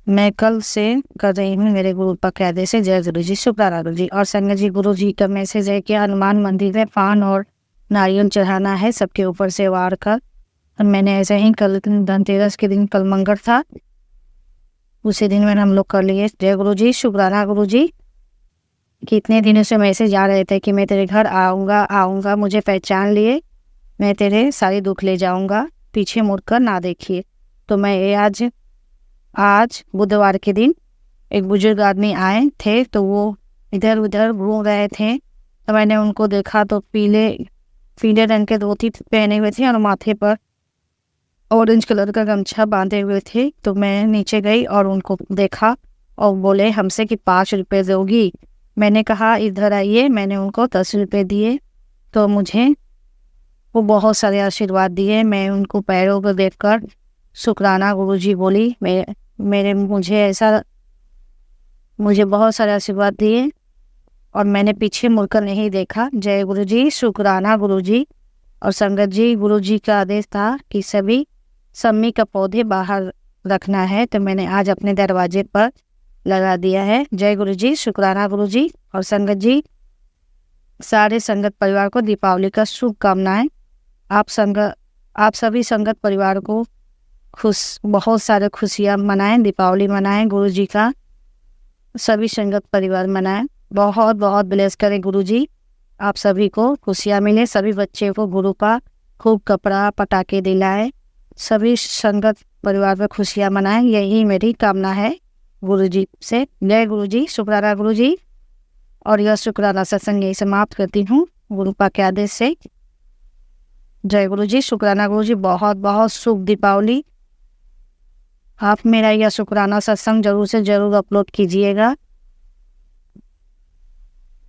मैं कल से कर रही हूँ मेरे गुरुपा के आदेश से। जय गुरुजी, शुक्राना गुरुजी। और संगत जी, गुरुजी का मैसेज है कि हनुमान मंदिर में पान और नारियल चढ़ाना है सबके ऊपर से वार कर। मैंने ऐसे ही कल धनतेरस के दिन, कल मंगल था, उसी दिन मैंने हम लोग कर लिए। जय गुरुजी, शुक्राना गुरुजी। कितने दिनों से मैसेज आ रहे थे कि मैं तेरे घर आऊँगा, मुझे पहचान लिए, मैं तेरे सारे दुख ले जाऊँगा, पीछे मुड़कर ना देखिए। तो मैं आज बुधवार के दिन एक बुजुर्ग आदमी आए थे, तो वो इधर उधर घूम रहे थे, तो मैंने उनको देखा तो पीले रंग के धोती पहने हुए थे और माथे पर ऑरेंज कलर का गमछा बांधे हुए थे। तो मैं नीचे गई और उनको देखा और बोले हमसे कि 5 रुपये दोगी। मैंने कहा इधर आइए, मैंने उनको 10 रुपये दिए तो मुझे वो बहुत सारे आशीर्वाद दिए। मैं उनको पैरों पर देखकर शुक्राना गुरुजी बोली। मुझे बहुत सारे आशीर्वाद दिए और मैंने पीछे मुड़कर नहीं देखा। जय गुरुजी, शुक्राना गुरुजी। और संगत जी, गुरुजी का आदेश था कि सभी सम्मी का पौधे बाहर रखना है, तो मैंने आज अपने दरवाजे पर लगा दिया है। जय गुरुजी, शुक्राना गुरुजी। और संगत जी, सारे संगत परिवार को दीपावली का शुभकामनाएं। आप सभी संगत परिवार को बहुत सारे खुशियाँ मनाएं, दीपावली मनाएं, गुरुजी का सभी संगत परिवार मनाएं। बहुत बहुत ब्लेस करें गुरुजी, आप सभी को खुशियाँ मिले, सभी बच्चे को गुरु का खूब कपड़ा पटाखे दिलाए, सभी संगत परिवार पर खुशियाँ मनाएं, यही मेरी कामना है गुरुजी से। जय गुरुजी, शुक्राना गुरुजी। और यह शुक्राना सत्संग यही समाप्त करती हूँ गुरु पा के आदेश से। जय गुरुजी, शुक्राना गुरुजी। बहुत बहुत शुभ दीपावली। आप मेरा यह शुक्राना सत्संग जरूर से जरूर अपलोड कीजिएगा।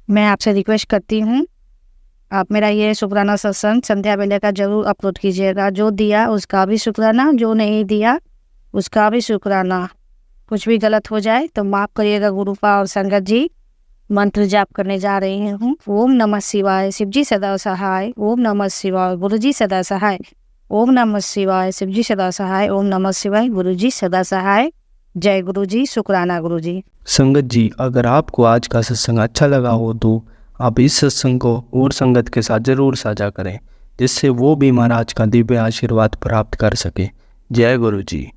मैं आपसे रिक्वेस्ट करती हूँ, आप मेरा ये शुक्राना सत्संग संध्या वेले का जरूर अपलोड कीजिएगा। जो दिया उसका भी शुक्राना, जो नहीं दिया उसका भी शुक्राना। कुछ भी गलत हो जाए तो माफ़ करिएगा गुरुपा और संगत जी। मंत्र जाप करने जा रही हूँ। ओम नमः शिवाय, शिव जी सदा सहाय। ओम नमः शिवाय, गुरु जी सदा सहाय। ओम नमः शिवाय, शिव जी सदा सहाय। ओम नमः शिवाय, गुरु जी सदा सहाय। जय गुरु जी, शुक्राना गुरु जी। संगत जी, अगर आपको आज का सत्संग अच्छा लगा हो तो आप इस सत्संग को और संगत के साथ ज़रूर साझा करें, जिससे वो भी महाराज का दिव्य आशीर्वाद प्राप्त कर सके। जय गुरु जी।